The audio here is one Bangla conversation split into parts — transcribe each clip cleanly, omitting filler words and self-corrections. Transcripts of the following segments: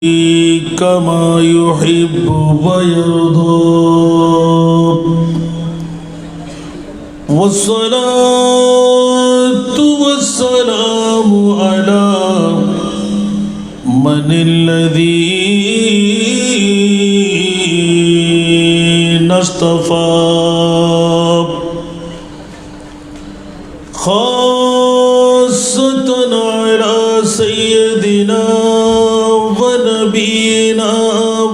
كما يحب ويرضى والصلاة والسلام على من الذي اصطفى خاصة على سيدنا ونبينا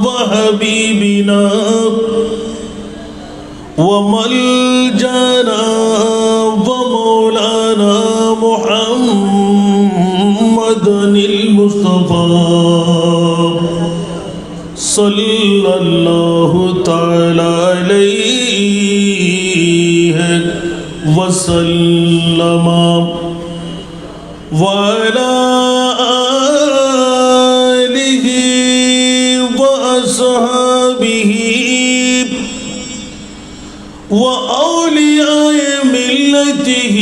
وحبيبنا وملجانا ومولانا محمد المصطفى صلى الله تعالى عليه وسلم وعلى آله وأصحابه وأولياء ملته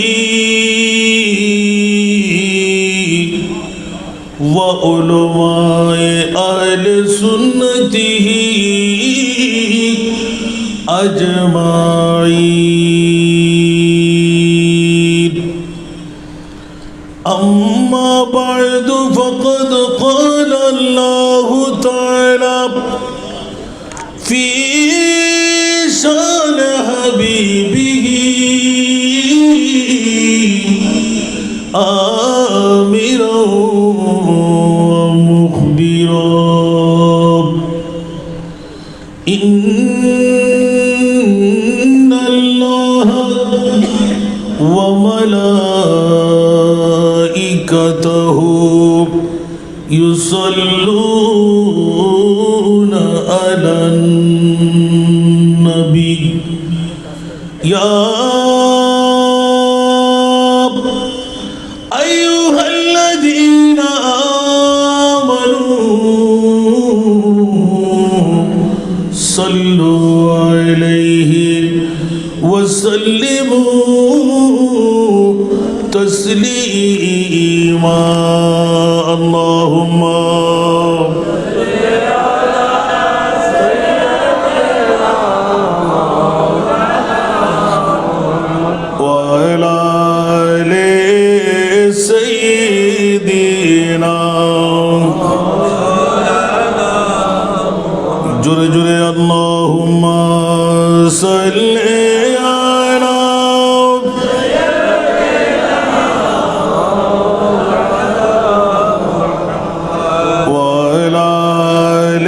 وعلماء أهل سنته أجمعين أما بعد فقد قال الله تعالى في شان حبيبه آمرا ومخبرا إن الله وملائكته يصلون على النبي يا أيها الذين آمنوا صلوا عليه وسلموا تسليما اللهم وعلى آل سيدنا جر جر اللهم صل على وعلى آل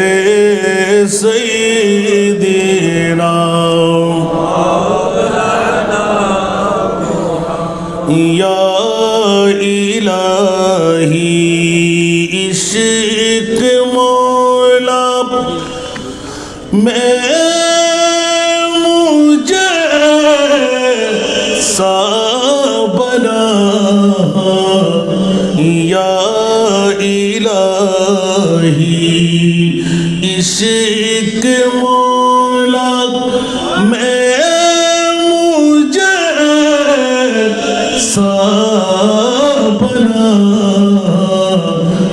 سيدنا या इलाही इश्क मौला मैं मुझे सा बना या इलाही इश्क मौला मैं बना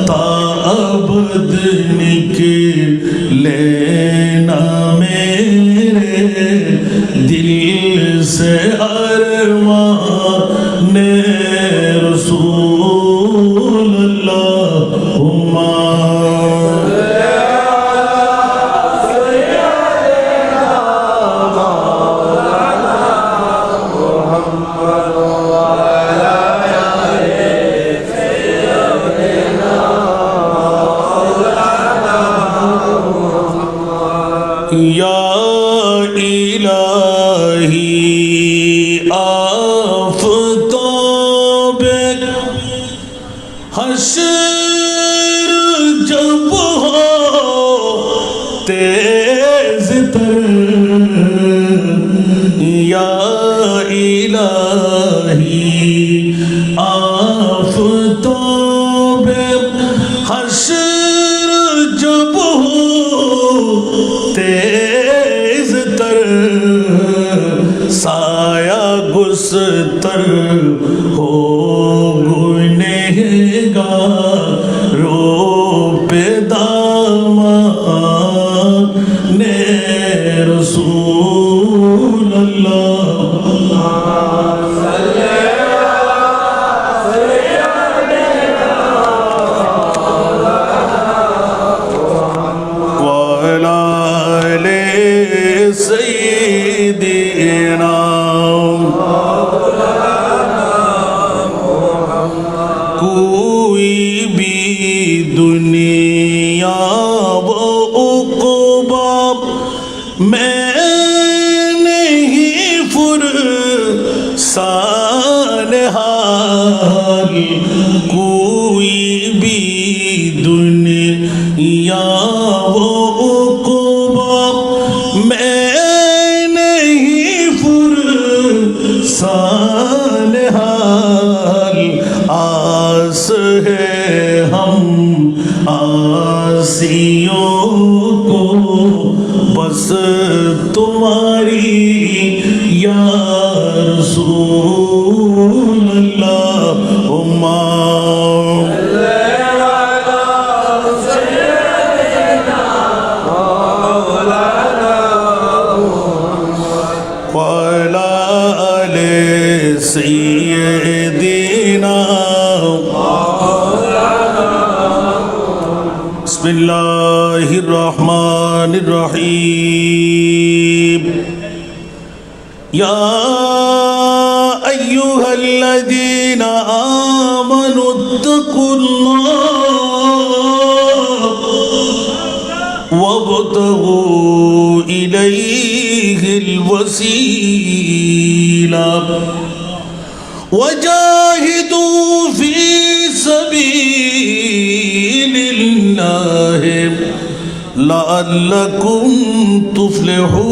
ताबद निकले ना मेरे दिल से अरमान रसूल अल्लाहुम्मा या इलाही आफ़ताब हश्र जब हो तेज़ तर या इलाही आफ़ताब हश्र जब हो तेज तर साया गुस्तर हो गुनहगारों पे दाग रसूल अल्लाह वाला ले सय्यिदना कोई भी दुनिया वो उक़बा मैं नहीं फुरसान हाल कोई भी दुनिया वो उक़बा मैं नहीं फुरसान हाल आस है हम आसियों को बस तुम्हारी या रसूल अल्लाह उम्मा वाला आले सय्यिदना बिस्मिल्लाहिर्रहमानिर्रहीम या अय्युहल्लज़ीना आमनुत्तकुल्लाह वब्तगू इलैहिल वसीला वजाहिदू फी सबीलिल्लाह लअल्लकुम तुफ्लिहून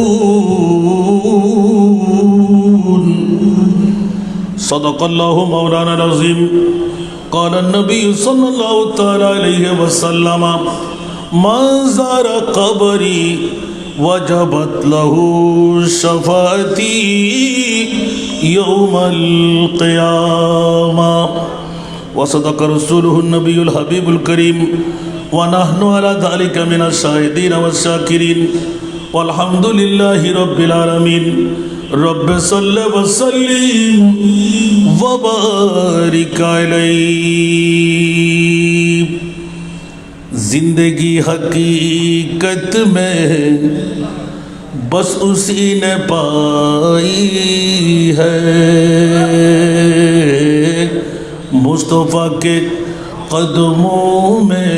सदक़ल्लाहु मौलाना अज़ीम क़ाल नबी सल्लल्लाहु तआला अलैहि वसल्लम मन ज़ारा क़ब्री वजबत लहू शफ़ाअती यौमल क़ियामा वसदक़ रसूलुहु नबियुल हबीबुल करीम व नहनु अला ज़ालिका मिनश शाहिदीन वश्शाकिरीन वल्हम्दुलिल्लाहि रब्बिल आलमीन रब्बि सल्लि व सल्लिम व बारिक अलैहि। जिंदगी हकीकत में बस उसी ने पाई है मुस्तफ़ा के कदमों में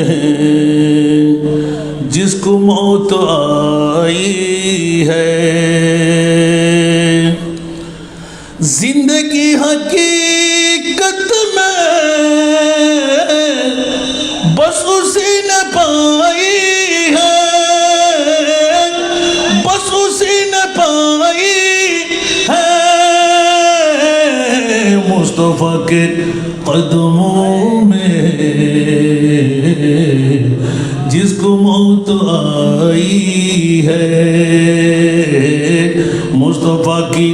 जिसको मौत आई है। जिंदगी हकीकत में बस उसी ने पाई है बस उसी ने पाई है मुस्तफ़ा के कदमों में जिसको मौत आई है मुस्तफ़ा की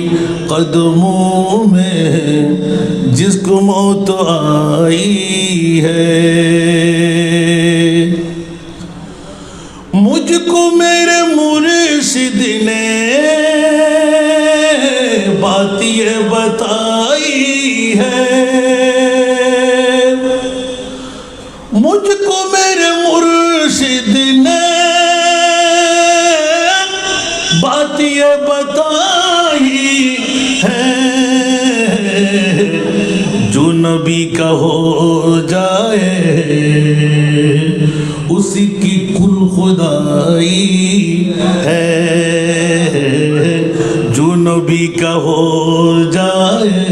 कदमों में जिसको मौत आई है। मुझको मेरे मुर्शिद ने बात ये बताई है मुझको मेरे मुर्शिद ने बात ये बताई है जो नबी का हो जाए उसी की कुल खुदाई है जो नबी का हो जाए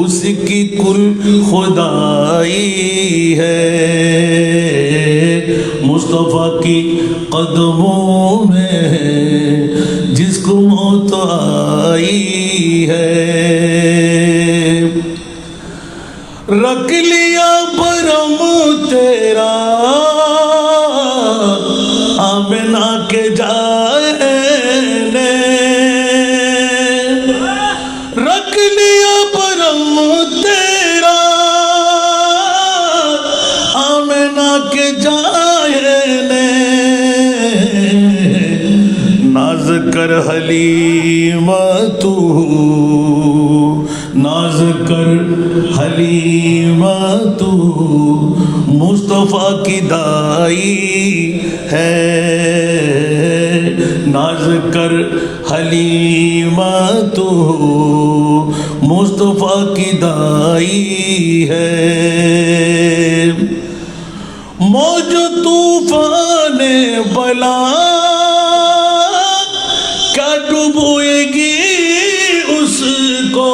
उसी की कुल खुदाई है मुस्तफ़ा की कदमों में जिसको मौत आई है। रख लिया परम तेरा आमिना के जाए ने रख लिया परम तेरा आमिना के जाए ने नाज कर हलीमा तू, नाज कर हलीमा तू, मुस्तफ़ा की दाई है। नाज कर हलीमा तू, मुस्तफ़ा की दाई है। मौज तूफान बला क्या डुबोएगी उसको,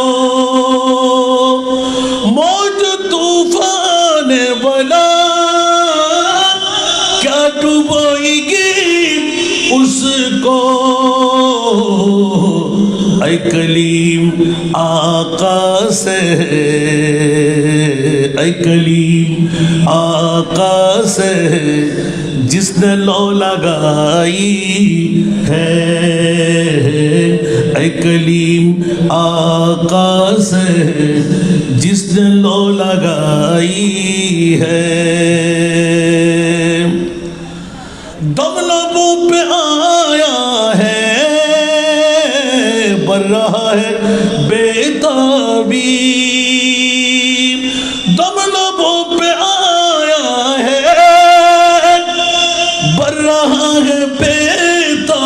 मौज तूफान बला क्या डुबोएगी उसको। ऐ कलीम आका से, ऐ कलीम आका से जिसने लो लगाई है। ऐ कलीम आका से जिसने लो लगाई है। दम लबों पे आया है, बर रहा है बेताबी। दम लबों पे आया है, बर रहा है बेताबी।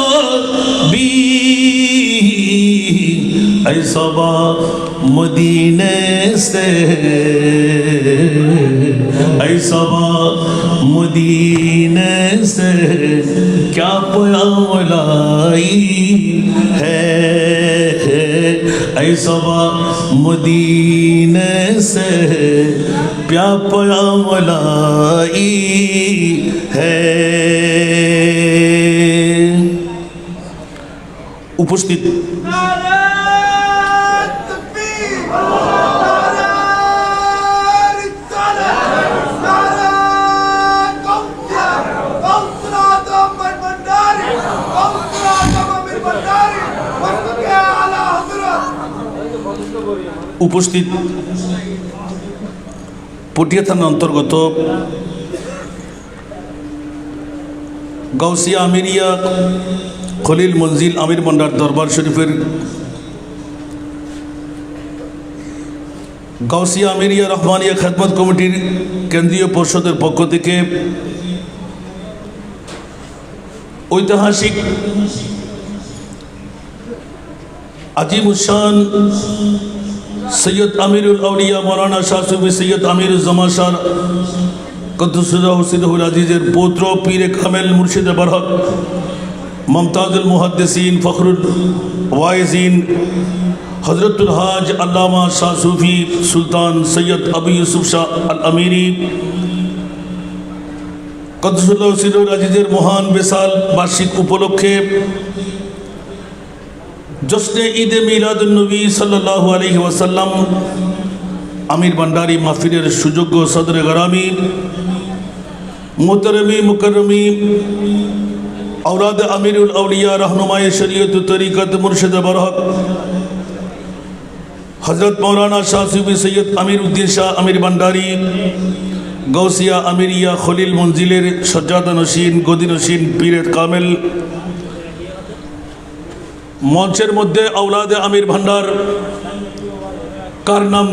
ऐसा बा मदीने से, ऐसा बा मदीने से क्या प्यालाई है। ऐसा बा मदीने से क्या प्यालाई है। उपस्थित উপস্থিত পটিয়া থানা অন্তর্গত গাউসিয়া আমিরিয়া খলিল মঞ্জিল আমির ভান্ডার দরবার শরীফের গাউসিয়া আমিরিয়া রহমানিয়া খেদমত কমিটির কেন্দ্রীয় পরিষদের পক্ষ থেকে ঐতিহাসিক আজিমুশান সৈয়দ আমিরুল আউলিয়া মৌলানা শাহ সুফি সৈয়দ আমিরুজ্জামান শাহ কদ্দুসুল্লাহু সিরহুল আজিজের পৌত্র পীরে কামেল মুর্শিদে বরহক মুমতাজুল মুহাদ্দিসিন ফখরুল ওয়াইজিন হযরতুল হাজ আল্লামা শাহ সুফি সুলতান সৈয়দ আবু ইউসুফ শাহ আল আমিরি কদ্দুসুল্লাহু সিরহুল আজিজের মহান বিশাল বার্ষিক উপলক্ষে জশ্নে ঈদে মিলাদুন নবী সাল্লাল্লাহু আলাইহি ওয়াসাল্লাম আমির ভান্ডারী মাহফিলের সুযোগ্য সদরে গরামি মুহতারামি মুকাররমি औलाद अमीरुल औलिया रहनुमाए शरीयत तरीक़त मुर्शिद बरहक हज़रत मौलाना शाह सूफी सैयद अमीरुद्दीन शाह अमीर भंडारी गौसिया अमीरिया खलील मंजिलेर सज्जादा नशीन गदी नशीन पीर कामेल मंचेर मध्य औलाद आमिर भांडार कार नाम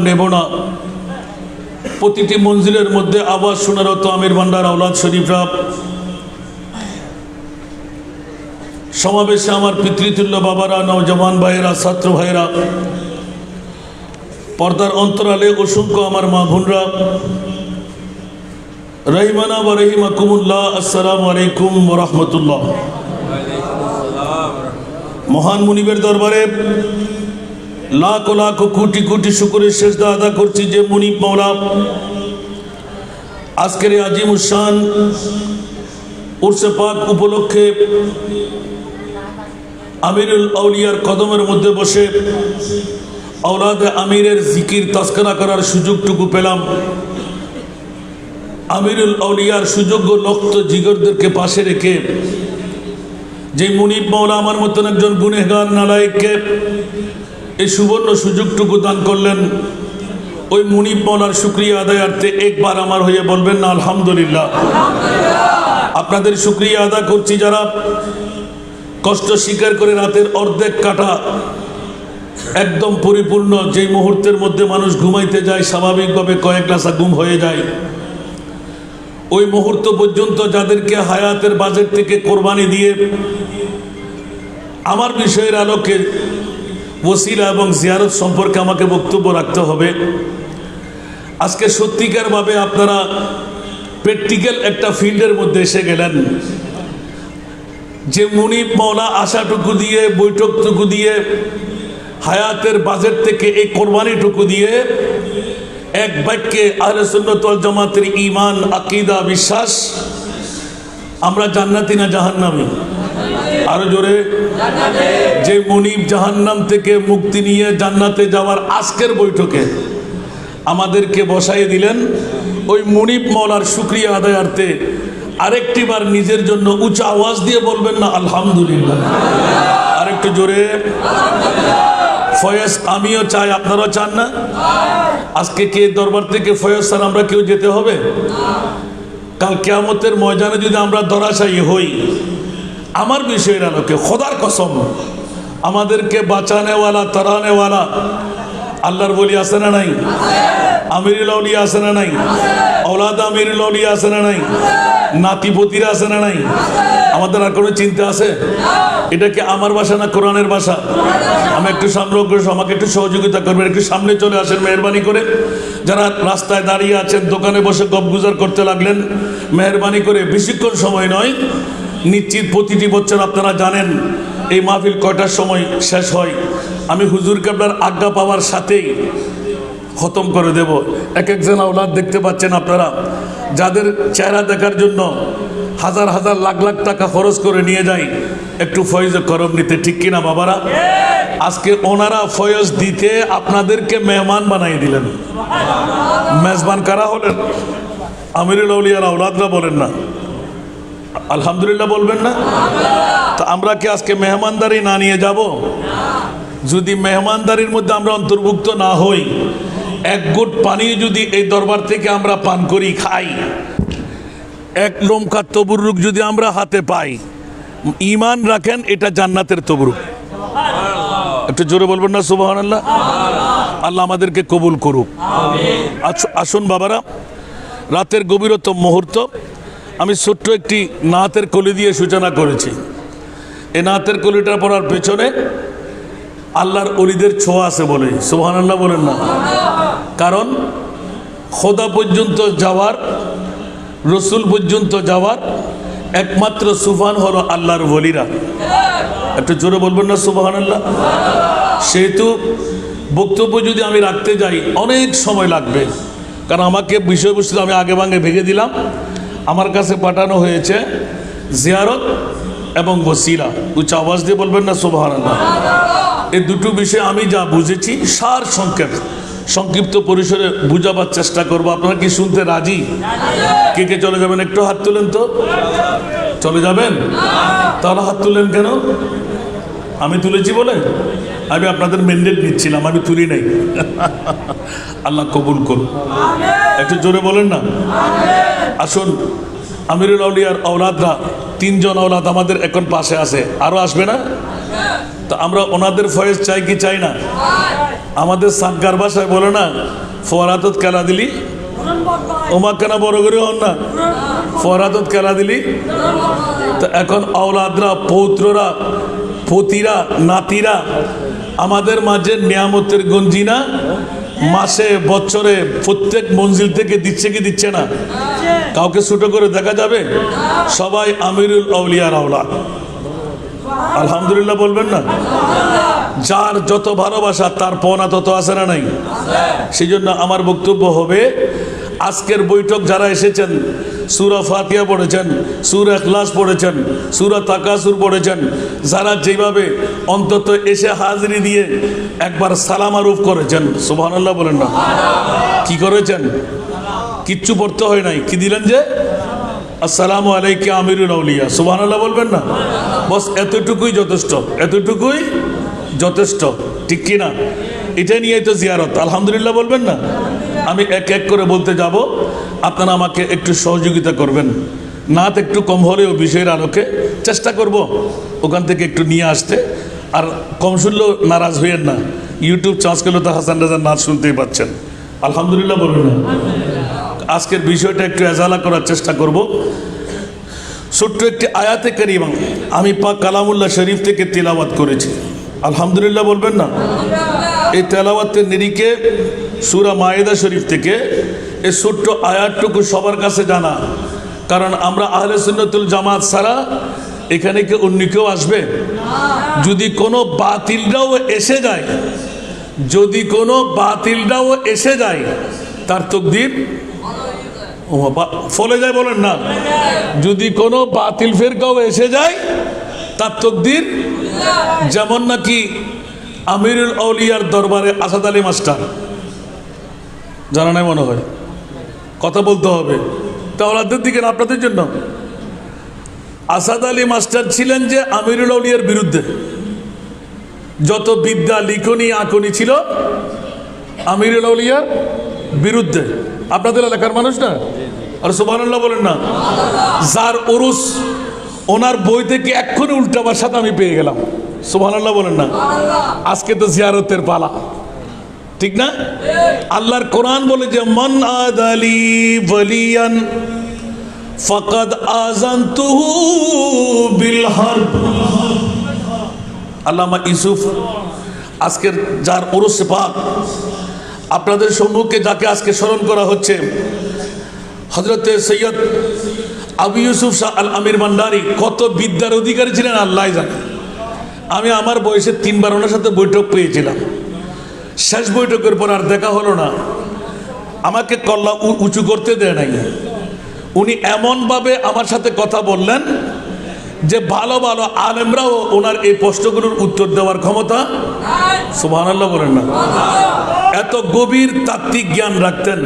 नेब ना प्रतिटी मंजिलेर मध्य आवाज शोनारत आमिर भांडार औलाद शरीफरा समावेशे आमार पितृतुल्य बाबारा नौजवान भाईरा छात्र भाईरा पर्दार अंतराले असंख्य आमार मा बोनरा रहिमाना व रहिमाकुमुल्लाह अस्सलामु आलैकुम व रहमतुल्लाह। महान मुनिबेर दरबारे लाख लाख कोटी कोटी शुक्रेर सेजदा आदा करछि जे मुनिब मौला आजकेर आजिमुशान उर्से पाक उपलक्षे आमिरुल औलियार कदमेर मध्य बसे औलाद आमिरेर जिकिर तस्करा करार सुयोगटुकु पेलाम। आमिरुल औलियार सुयोग्य लक्त जिगरदेरके पाशे रेखे जे मुनिब मौला आमार मतन एकजन गुनेहगार नालायकके এই সুবর্ণ সুযোগটুকু দান করলেন। ওই মুনিব মওলার শুকরিয়া আদায়ার্থে একবার আমার হয়ে বলবেন না আলহামদুলিল্লাহ। আপনাদের শুকরিয়া আদা করছি যারা কষ্ট স্বীকার করে রাতের অর্ধেক কাটা একদম পরিপূর্ণ, যে মুহূর্তের মধ্যে মানুষ ঘুমাইতে যায় স্বাভাবিকভাবে কয়েক রাশা ঘুম হয়ে যায়, ওই মুহূর্ত পর্যন্ত যাদেরকে হায়াতের বাজেট থেকে কোরবানি দিয়ে আমার বিষয়ের আলোকে ওসিলা এবং জিয়ারত সম্পর্কে আমাকে বক্তব্য রাখতে হবে। আজকে সত্যিকারভাবে আপনারা প্র্যাকটিক্যাল একটা ফিল্ডের মধ্যে এসে গেলেন, যে মুনিব মওলা আশাটুকু দিয়ে, বৈঠকটুকু দিয়ে, হায়াতের বাজেট থেকে এই কোরবানিটুকু দিয়ে এক বাক্যে আহলে সুন্নাত ওয়াল জামাতের ঈমান, আকীদা, বিশ্বাস, আমরা জান্নাতি না জাহান্নামী? আরো জোরে। যে মুনিব জাহান্নাম থেকে মুক্তি নিয়ে জান্নাতে যাওয়ার আজকের বৈঠকে আমাদেরকে বসাই দিলেন, ওই মুনিব মওলার শুকরিয়া আদায়ার্থে আরেকটি বার নিজের জন্য উঁচা আওয়াজ দিয়ে বলবেন না আলহামদুলিল্লাহ? আরেকটু জোরে। ফয়েজ আমিও চাই, আপনারাও চান না? আজকে কে দরবার থেকে ফয়েজ স্যার আমরা কেউ যেতে হবে? কাল কিয়ামতের ময়দানে যদি আমরা ধরাশায়ী হই, আমার বিষয়ের আলোকে খোদার কসম আমাদেরকে বাঁচানেওয়ালা, তারানেওয়ালা আল্লাহর বলি আছে না নাই? আমিরুল আউলিয়া আছে না নাই? আওলাদ আমিরুল আউলিয়া আছে না নাই? নাতিপতিরা আছে না নাই? আমাদের আর কোনো চিন্তা আছে? এটা কি আমার ভাষা না কোরআনের ভাষা? আমি একটু সামনে, আমাকে একটু সহযোগিতা করবেন, একটু সামনে চলে আসেন মেহরবানি করে। যারা রাস্তায় দাঁড়িয়ে আছেন, দোকানে বসে গপগুজার করতে লাগলেন, মেহরবানি করে বেশিক্ষণ সময় নয়, নিশ্চিত প্রতিটি বছর আপনারা জানেন এই মাহফিল কয়টার সময় শেষ হয়। আমি হুজুর কেবলার আজ্ঞা পাওয়ার সাথেই খতম করে দেব। এক একজন আওলাদ দেখতে পাচ্ছেন আপনারা, যাদের চেহারা দেখার জন্য হাজার হাজার লাখ লাখ টাকা খরচ করে নিয়ে যায় একটু ফয়েজ করম নিতে, ঠিক কিনা বাবারা? আজকে ওনারা ফয়েজ দিতে আপনাদেরকে মেহমান বানাই দিলেন। মেজবান কারা হলেন? আমিরুল আউলিয়ার আওলাদরা। বলেন না আলহামদুলিল্লাহ? বলবেন না? তো আমরা কি আজকে মেহমানদারি না নিয়ে যাব? যদি মেহমানদারির মধ্যে আমরা অন্তর্ভুক্ত না হই, এক গুট পানি যদি এই দরবার থেকে আমরা পান করি, খাই, এক লোমকা তবরুক যদি আমরা হাতে পাই, ঈমান রাখেন এটা জান্নাতের তবরুক। একটু জোরে বলবেন না সুবহানাল্লাহ? আল্লাহ আমাদেরকে কবুল করুক। আসুন বাবারা, রাতের গভীরতম মুহূর্ত, আমি ছোট্ট একটি নাতের কলি দিয়ে সূচনা করেছি। এই নাতের কলিটা পড়ার পেছনে আল্লাহর ওলিদের ছোঁয়া আছে বলে সুবহানাল্লাহ বলেন না? কারণ খোদা পর্যন্ত যাওয়ার, রসুল পর্যন্ত যাওয়ার একমাত্র সুফান হলো আল্লাহর ওলিরা। একটু জোরে বলবেন না সুবহানাল্লাহ? সেহেতু বক্তব্য যদি আমি রাখতে যাই অনেক সময় লাগবে, কারণ আমাকে বিষয়বস্তু আমি আগে ভাগে ভেঙে দিলাম। আমার কাছে পাঠানো হয়েছে জিয়ারত এবং ওসিলা। উচ্চ আওয়াজ দিয়ে বলবেন না সুবহানাল্লাহ? এই দুটো বিষয় আমি যা বুঝেছি সার সংক্ষিপ্ত পরিসরে বুঝাবার চেষ্টা করব। আপনারা কি শুনতে রাজি? কে কে চলে যাবেন? একটু হাত তুলেন তো। চলে যাবেন? তাহলে হাত তুলেন কেন? আমি তুলেছি বলে? আমি আপনাদের ম্যান্ডেট নিচ্ছিলাম, আমি তুলি নাই। আল্লাহ কবুল করুন। একটু জোরে বলেন না? আসুন, আমিরুল আউলিয়ার আওলাদরা, 3 জন আওলাদ আমাদের এখন পাশে আছে, আরো আসবে না? তো আমরা ওনাদের ফয়েজ চাই কি চাই না? আমাদের সাতগার ভাষায় বলে না, ফরাতত কেলা দিলি ওমা কেনা বড় করে হন না, ফরাতত কেলা দিলি। তো এখন আওলাদরা, পৌত্ররা, পতিরা, নাতিরা আমাদের মাঝে নিয়ামতের গঞ্জিনা মাসে বছরে প্রত্যেক মঞ্জিল থেকে দিচ্ছে কি দিচ্ছে না? কাউকে ছোট করে দেখা যাবে? সবাই আমিরুল আউলিয়ার আওলাদ। আলহামদুলিল্লাহ বলবেন না? যার যত ভালোবাসা তার পাওনা তত আছে না নাই? সেই জন্য আমার বক্তব্য হবে, আজকের বৈঠক যারা এসেছেন, সূরা ফাতিহা পড়েছেন, সূরা ইখলাস পড়েছেন, সূরা তাকাসুর পড়েছেন, যারা যেভাবে অন্তত এসে হাজিরি দিয়ে একবার সালাম আরুফ করেছেন, সুবহানাল্লাহ বলেন না? কি করেছেন? কিচ্ছু পড়তে হয় নাই, কি দিলেন যে আসসালামু আলাইকা আমিরুল আউলিয়া, সুবহানাল্লাহ বলবেন না? বস এতটুকুই যথেষ্ট, এতটুকুই যথেষ্ট, ঠিক কি না? এটা নিয়েই তো জিয়ারত। আলহামদুলিল্লাহ বলবেন না? আমি এক এক করে বলতে যাব, আপনারা আমাকে একটু সহযোগিতা করবেন। নাত একটু কম হলেও বিষয়ের আলোকে চেষ্টা করব ওখান থেকে একটু নিয়ে আসতে। আর কম শুনলেও নারাজ হইয়েন না, ইউটিউব চার্জ করলে তো হাসান রাজার নাচ শুনতেই পাচ্ছেন। আলহামদুলিল্লাহ বলুন না। আজকের বিষয়টা একটু এজালা করার চেষ্টা করব। ছোট্ট একটি আয়াতে কারিমা আমি পাক কালামুল্লাহ শরীফ থেকে তিলাওয়াত করেছি। আলহামদুলিল্লাহ বলবেন না। এই তেলাওয়াতের নিরিখে সূরা মায়েদা শরীফ থেকে এই ছোট্ট আয়াতটুকু সবার কাছে জানা, কারণ আমরা আহলে সুন্নাতুল জামাত ছাড়া এখানে কি অন্য কেউ আসবে? যদি কোনো বাতিলরাও এসে যায়, যদি কোনো বাতিলরাও এসে যায় তার তাকদীর ফলে যায়, বলেন না। যদি কোনো বাতিল ফেরকাও এসে যায় তার তাকদীর, যেমন নাকি আমিরুল আউলিয়ার দরবারে আসাদ আলী মাস্টার, জানা নাই মনে হয়, কথা বলতে হবে তাওলাদের দিকে না আপনাদের জন্য। আসাদ আলী মাস্টার ছিলেন যে আমিরুল আউলিয়ার বিরুদ্ধে, যত বিদ্যা লিখনি আঁকনি ছিল আমিরুল আউলিয়ার বিরুদ্ধে। আপনাদের এলাকার মানুষ না, আর সুবহানাল্লাহ বলেন না। যার উরুস, ওনার বই থেকে এক্ষুনি উল্টা ভাষাতে আমি পেয়ে গেলাম। সুবহানাল্লাহ বলেন না। আজকে তো জিয়ারতের পালা, ঠিক না? আল্লাহর কোরআন বলে যে মান আদালি ওয়ালিয়ান ফাকাদ আযানতুহু বিল হারব। আল্লামা ইউসুফ আজকের যার উরুস পাক আপনাদের সম্মুখে যাকে আজকে স্মরণ করা হচ্ছে, হযরতে সৈয়দ আবু ইউসুফ শাহ আল আমির ভান্ডারী, কত বিদ্যার অধিকারী ছিলেন আল্লাহ জানে। আমি আমার বয়সে 3 বার ওনার সাথে বৈঠক পেয়েছিলাম। শেষ বৈঠকের পর আর দেখা হলো না। আমাকে কল্লা উঁচু করতে দেয় নাই। উনি এমনভাবে আমার সাথে কথা বললেন যে ভালো ভালো আলেমরাও ওনার এই প্রশ্নগুলোর উত্তর দেওয়ার ক্ষমতা, সুবহানাল্লাহ বলেন না। এত গভীর তাত্ত্বিক জ্ঞান রাখতেন।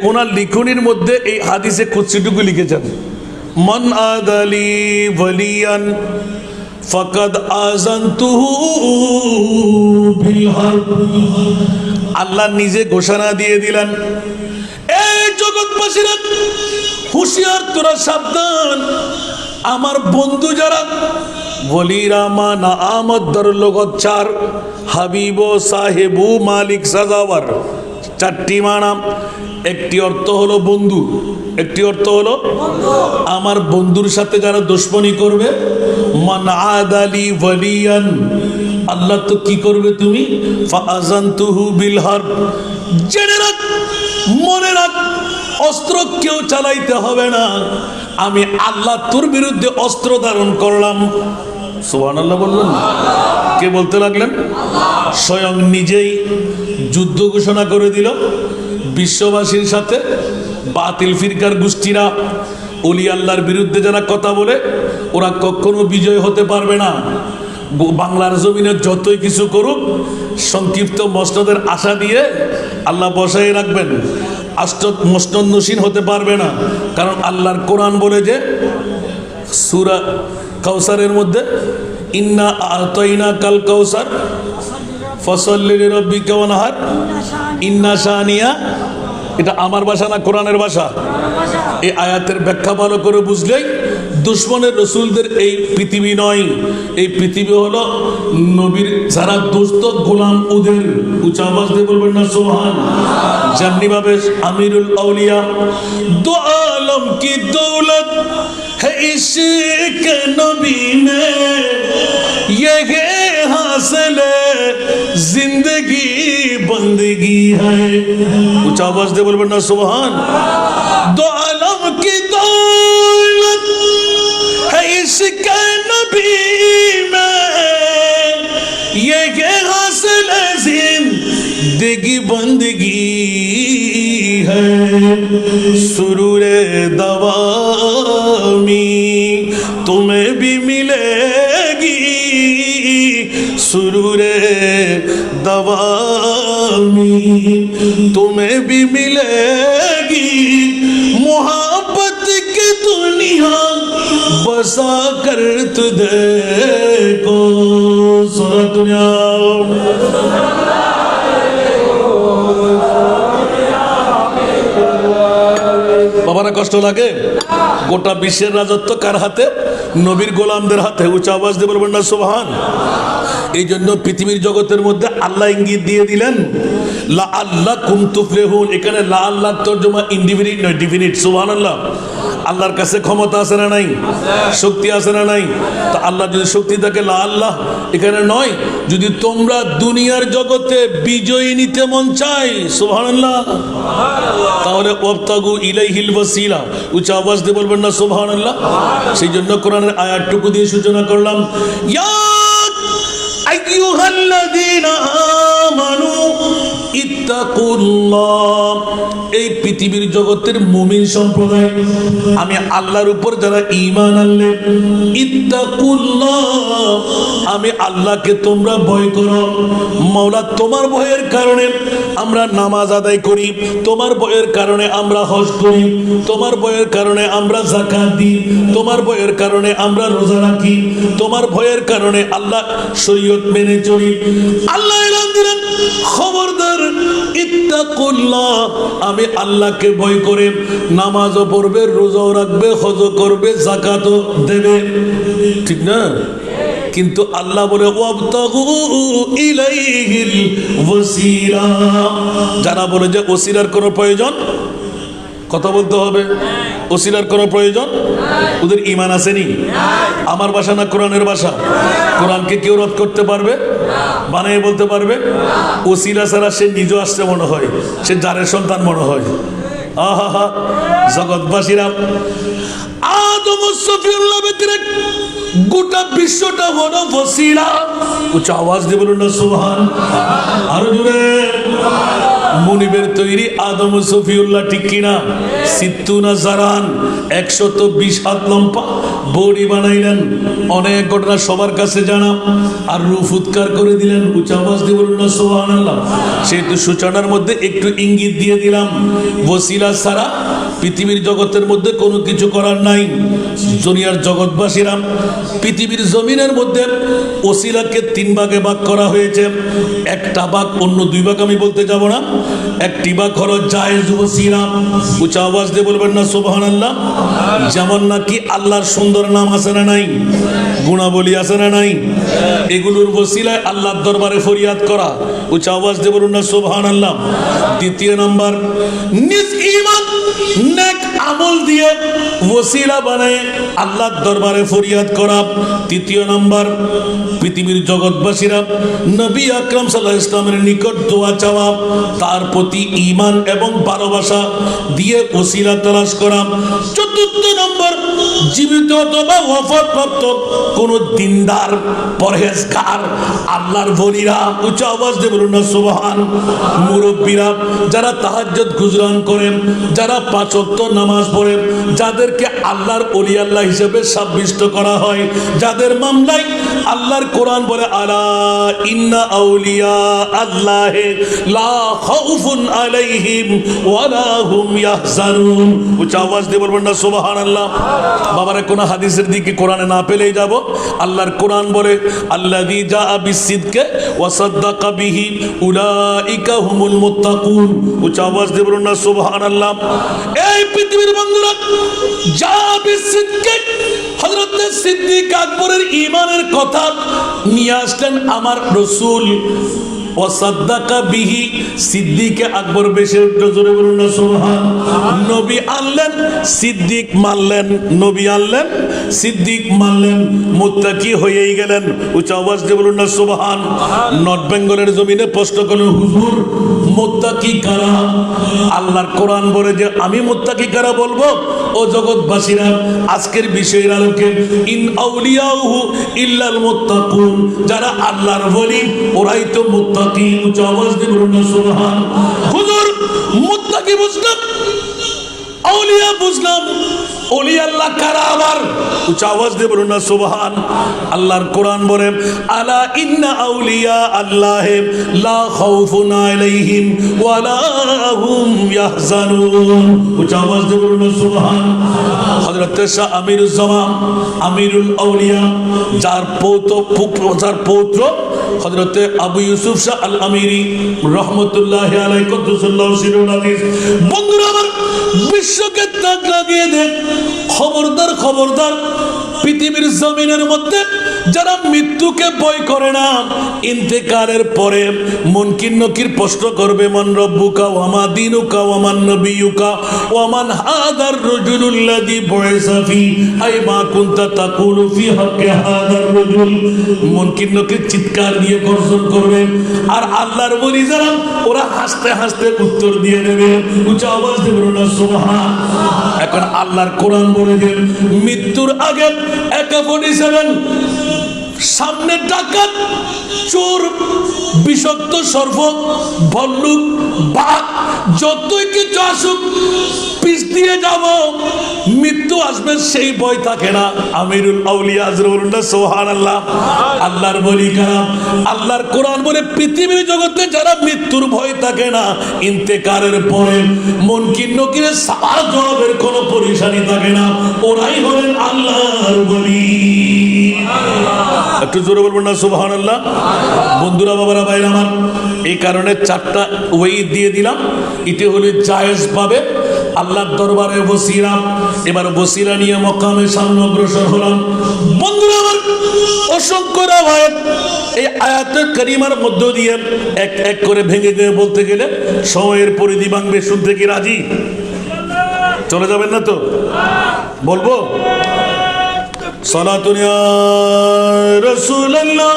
ওনার লিখনির মধ্যে এই হাদিসে কুদসিটুকু লিখেছেন, মান আদালি ওয়ালিয়ান ফাকাদ আযানতুহু বিল হারব। আল্লাহ নিজে ঘোষণা দিয়ে দিলেন, এই জগৎবাসীরা হুঁশিয়ার, তোরা সাবধান। আমার বন্ধু যারা ওলিরা মানা আমদ দর লগত 4 হাবিব সাহেবু মালিক সাজাওয়ার, 4টি মানা। একটি অর্থ হলো বন্ধু, একটি অর্থ হলো আমার বন্ধুর সাথে যারা দুশমনি করবে। মান আদালি ওয়ালিয়ান, আল্লাহ তো কি করবে তুমি, ফাআযানতুহু বিল হারব। জেনে রাখ, মনে রাখ, অস্ত্র কেউ চালাইতে হবে না, আমি আল্লাহ তোর বিরুদ্ধে অস্ত্র ধারণ করলাম। সুবহানাল্লাহ বললেন। কে বলতে লাগলেন? স্বয়ং নিজেই যুদ্ধ ঘোষণা করে দিল বিশ্ববাসীর সাথে। বাতিল ফিরকার গোষ্ঠীরা, ওলি আল্লাহর বিরুদ্ধে যারা কথা বলে, ওরা কখনো বিজয় হতে পারবে না। বাংলার জমিনে যতই কিছু করুক, সংক্ষিপ্ত মসনদের আশা দিয়ে আল্লাহ বসাই রাখবেন, মসনদ নসীন হতে পারবে না। কারণ আল্লাহর কোরআন বলে যে সূরা কাউসারের মধ্যে, ইন্না আতাইনা কাল কাউসার ফসল্লি লিরাব্বিকা ওয়ানহার ইন্না শানিয়া। এটা আমার ভাষা না, কোরআনের ভাষা। এই আয়াতের ব্যাখ্যা ভালো করে বুঝলেই দুশ্মনের রসুলদের এই পৃথিবী নয়, এই পৃথিবী হলো নবীর যারা দোস্ত গোলাম, ওদের। উঁচা আওয়াজ দিয়ে বলবেন না সুবহান। যেমনি ভাবে আমিরুল আউলিয়া, দো আলম কি দৌলত है इश्क नबी में, ये हासिल जिंदगी बंदगी है। ऊंचा आवाज दे बोल बन्ना सुभान। दो आलम की दौलत है इश्क नबी में, ये हासिल जिंदगी बंदगी है। सुरूरे दवामी तुम्हें भी मिलेगी, सुरूरे दवामी तुम्हें भी मिलेगी। मोहब्बत की दुनिया बसा कर तुझे को सुरा दुनिया। বাবারা কষ্ট লাগে? গোটা বিশ্বের রাজত্ব কার হাতে? নবীর গোলামদের হাতে। উচ্চ আওয়াজ দিয়ে বলবেন না সুবহান। এই জন্য পৃথিবীর জগতের মধ্যে আল্লাহ ইঙ্গিত দিয়ে দিলেন লা আল্লাহ কুম তুফলিহুন। এখানে লা আল্লাহ তরজমা ইনডিফিনিট নয়, ডিফিনিট। সুবহানাল্লাহ। আল্লাহর কাছে ক্ষমতা আছে না নাই? শক্তি আছে না নাই? তো আল্লাহ যদি শক্তি থাকে, লা আল্লাহ এখানে নয়। যদি তোমরা দুনিয়ার জগতে বিজয়ী নিতে মন চাই, সুবহানাল্লাহ, তাহলে ওয়াবতাগু ইলাইহিল ওয়াসিলা। উচ্চ আওয়াজ দিয়ে বলবেন না সুবহানাল্লাহ। সেই জন্য কোরআনের আয়াতটুকু দিয়ে সূচনা করলাম, ইয়া আইয়ুহাল্লাযীনা আমানু ইত্তাকুল্লাহ। এই পৃথিবীর জগতের মুমিন সম্প্রদায়, আমি আল্লাহর উপর যারা ঈমান আনলে, ইত্তাকুল্লাহ, আমি আল্লাহকে তোমরা ভয় করো। মাওলা, তোমার ভয়ের কারণে আমরা নামাজ আদায় করি, তোমার ভয়ের কারণে আমরা হজ করি, তোমার ভয়ের কারণে আমরা যাকাত দিই, তোমার ভয়ের কারণে আমরা রোজা রাখি, তোমার ভয়ের কারণে আল্লাহ শরীয়ত মেনে চলি। আল্লাহ এলান দিলেন, খবরদার, ইত্তাকুল্লাহ, আমি আল্লাহকে ভয় করে নামাজও পড়বে, রোজাও রাখবে, হজও করবে, যাকাতও দেবে। ঠিক না? কিন্তু আল্লাহ বলে ওয়াবতাগু ইলাইহিল ওয়াসিলা। যারা বলে যে ওসিলার কোনো প্রয়োজন, কথা বলতে হবে, ওসিলার কোনো প্রয়োজন, ওদের ঈমান আসেনি। আমার ভাষা না কোরআনের ভাষা? কোরআনকে কেউ রদ করতে পারবে? বানিয়ে বলতে পারবে? ওসিলা ছাড়া সে নিজে আসছে মনে হয়, সে জারের সন্তান মনে হয়। আহা, জগৎবাসীরা, আদম ও সফিউল্লাহ ব্যতিরেক গোটা বিশ্বটা হলো ওসিলা। উচ্চ আওয়াজ দিয়ে বলুন না সুবহান। আরো জোরে। মুনিবের তৈরি আদম ও সফিউল্লাহ, ঠিক কিনা? সিত্তুনা জারান, 120 হাত লম্বা বডি বানাইলেন। অনেক ঘটনা সবার কাছে জানা। আর রূহ উৎকার করে দিলেন। উচ্চ আওয়াজ দিয়ে বলুন না সুবহানাল্লাহ। সেহেতু সূচনার মধ্যে একটু ইঙ্গিত দিয়ে দিলাম, ওসিলা ছাড়া পৃথিবীর জগতের মধ্যে কোনো কিছু করার নাই। দুনিয়ার জগৎবাসীরা, পৃথিবীর জমিনের মধ্যে ওসিলাকে 3 ভাগে ভাগ করা হয়েছে। একটা ভাগ, অন্য 2 ভাগ আমি বলতে যাব না। একটি ভাগ হলো জায়েজ ওসিলা। উচ্চ আওয়াজ দিয়ে বলবেন না সুবহানাল্লাহ। যেমন নাকি আল্লাহর সুন্দর নাম আছে না নাই? গুণাবলী আছে না নাই? এগুলোর ওসিলায় আল্লাহর দরবারে ফরিয়াদ করা। উচ্চ আওয়াজ দিয়ে বলুন না সুবহানাল্লাহ। দ্বিতীয় নাম্বার, নিজ ঈমান নেক আমল দিয়ে ওসিলা বানায় আল্লাহর দরবারে ফরিয়াদ করা। তৃতীয় নাম্বার, পৃথিবীর জগৎবাসীরা নবী আকরাম সাল্লাল্লাহু আলাইহি ওয়াসাল্লামের নিকট দোয়া চাওয়া, তার প্রতি ঈমান এবং ভালোবাসা দিয়ে ওসিলা তালাশ করা। চতুর্থ নম্বর, জীবিত অথবা ওয়াফাতপ্রাপ্ত কোন দিনদার, পরহেজগার আল্লাহর ওলিরা, উচ্চ আওয়াজ দিয়ে বলুন না সুবহান। মুরব্বীরা যারা তাহাজ্জুদ গুজরান করে, যারা 5 ওয়াক্ত নামাজ পড়ে, যাদেরকে আল্লাহর ওলি আল্লাহ হিসেবে সাব্যস্ত করা হয়, যাদের মামলায় আল্লাহর কোরআন বলে আলা ইন্না আউলিয়া আল্লাহ লা খাউফুন আলাইহিম ওয়ালা হুম ইয়াহজানুন। উচ্চ আওয়াজ দিয়ে বলবেন না সুবহানাল্লাহ। বাবারা, কোন হাদিসের দিকে কোরআনে না পেলেই যাব। আল্লাহর কোরআন বলে আল্লাযী জাআ বিসসিদকি ওয়া সাদ্দাকা বিহি উলাইকা হুমুল মুত্তাকুন। উচ্চ আওয়াজ দিয়ে বলুন না সুবহানাল্লাহ। এই পৃথিবীর বন্ধুরা, জাআ বিসসিদকি, হযরত সিদ্দিক আকবরের ঈমানের কথা নিয়ে আসলেন আমার রাসূল। ওয়াসাদ্দাকা বিহি, সিদ্দিকে আকবর বেশি জোরে বলুন না সুবহান। নবী আনলেন, সিদ্দিক মানলেন, নবী আনলেন, সিদ্দিক মানলেন, মুত্তাকি হয়েই গেলেন। উচ্চ আওয়াজ দিয়ে বলুন না সুবহান। নর্থ বেঙ্গলের জমিনে প্রশ্ন করলেন, হুজুর মুত্তাকি কারা? আল্লাহর কোরআন বলে যে আমি মুত্তাকি কারা বলবো। ও জগৎবাসীরা, আজকের বিষয়ের আলোকে ইন আউলিয়াহু ইল্লাল মুত্তাকুন, যারা আল্লাহর ওলি ওরাই তো মুত্তাকি। উচ্চ আওয়াজ দিয়ে বলুন না সুবহান। হুজুর মুত্তাকি বুঝলাম, আউলিয়া বুঝলাম, ওলি আল্লাহ কারা আবার? উচ্চ আওয়াজ দিয়ে বলুন না সুবহান। আল্লাহর কোরআন বলে আলা ইন্না আউলিয়া আল্লাহ লা খাউফুন আলাইহিম ওয়ালা হুম ইয়াহজানুন। উচ্চ আওয়াজ দিয়ে বলুন না সুবহান। হযরত শাহ আমিরুল জামান, আমিরুল আউলিয়া, যার পৌত্র হযরত আবু ইউসুফ শাহ আল আমিরি রহমাতুল্লাহি আলাইহি কুদ্দুসাল্লাহু সিরুল আজিজ। বন্ধুরা আমার, বিশ্বকে তাক লাগিয়ে দেন। খবরদার খবরদার, পৃথিবীর জমিনের মধ্যে যারা মৃত্যুকে ভয় করে না, ইন্তেকালের পরে মুনকির নকির প্রশ্ন করবে, মান রব্বুকা ওয়া মা দীনুকা ওয়া মান নবিয়ুকা ওয়া মান হাদার রাজুলুল্লাযী বুইসা ফি আই মা কুনতা তাকুলু ফি হাক্কি হাদার রাজুল। মুনকির নকির চিৎকার দিয়ে গর্জন করবে, আর আল্লাহর ওলি যারা ওরা হাসতে হাসতে উত্তর দিয়ে দেবে। উচ্চ আওয়াজ দিয়ে বলুন না সুবহান। এখন আল্লাহর কোরআন বলে যে মৃত্যুর আগে AK-47 সামনে ডাকাত, চোর, বিষাক্ত সর্প, ভল্লুক, বাঘ, যতই কিছু আসুক পিছ দিয়ে যাব, মৃত্যু আসবে সেই ভয় থাকে না। আমিরুল আউলিয়া আজরুল্লাহ সুবহানাল্লাহ। আল্লাহর বলি কারাম, আল্লাহর কোরআন বলে পৃথিবীর জগতে যারা মৃত্যুর ভয় থাকে না, ইন্তেকালের পরে মুনকির নকিরের সওয়াল জবাবের কোনো পরেশানি থাকে না, ওরাই হলেন আল্লাহর বলি। একটু জোরে বলবেন না সুবহানাল্লাহ। বন্ধুরা, বাবারা, ভাইরা আমার, এই কারণে 4টা ওই দিয়ে দিলাম। এটি হলো জায়েজ পাবে আল্লাহর দরবারে বসিরা। এবার বসিরা নিয়ে মকামে সামনে অগ্রসর হলাম। বন্ধুরা আমার, অসংখ্য আয়াত, এই আয়াতের কারিমার মধ্য দিয়ে এক এক করে ভেঙে গিয়ে বলতে গেলে সময়ের পরিধি ভাঙবে। শুনতে কি রাজি? চলে যাবেন না তো? বলবো সালাতুন ইয়া রাসূলুল্লাহ,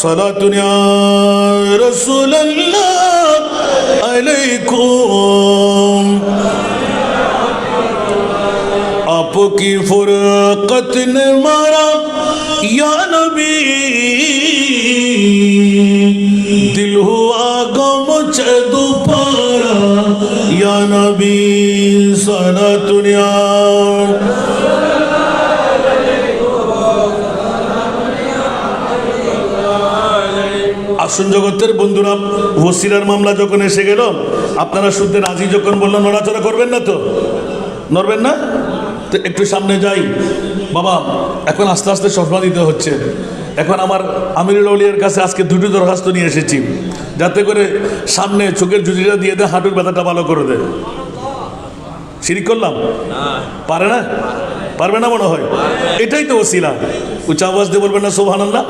সালাতুন ইয়া রাসূলুল্লাহ আলাইকুম। आपकी फुरकत ने मारा या नबी, दिल हुआ गम मुझे दोबारा या नबी। सारा दुनिया আসুন জগতের বন্ধুরা, ওসিলার মামলা যখন এসে গেল, আপনারা শুনতে রাজি যখন বললাম, নড়াচড়া করবেন না তো? নড়বেন না তো? একটু সামনে যাই বাবা। এখন আস্তে আস্তে চশমা দিতে হচ্ছে। এখন আমার আমিরুল আউলিয়ার কাছে আজকে 2টি দরখাস্ত নিয়ে এসেছি, যাতে করে সামনে চোখের জুজিটা দিয়ে দেয়, হাঁটুর ব্যথাটা ভালো করে দেয়। শিরিক করলাম? পারে না? পারবে না মনে হয়। এটাই তো ওসিলা। উচ্চ আওয়াজ দিয়ে বলবেন না সুবহানাল্লাহ।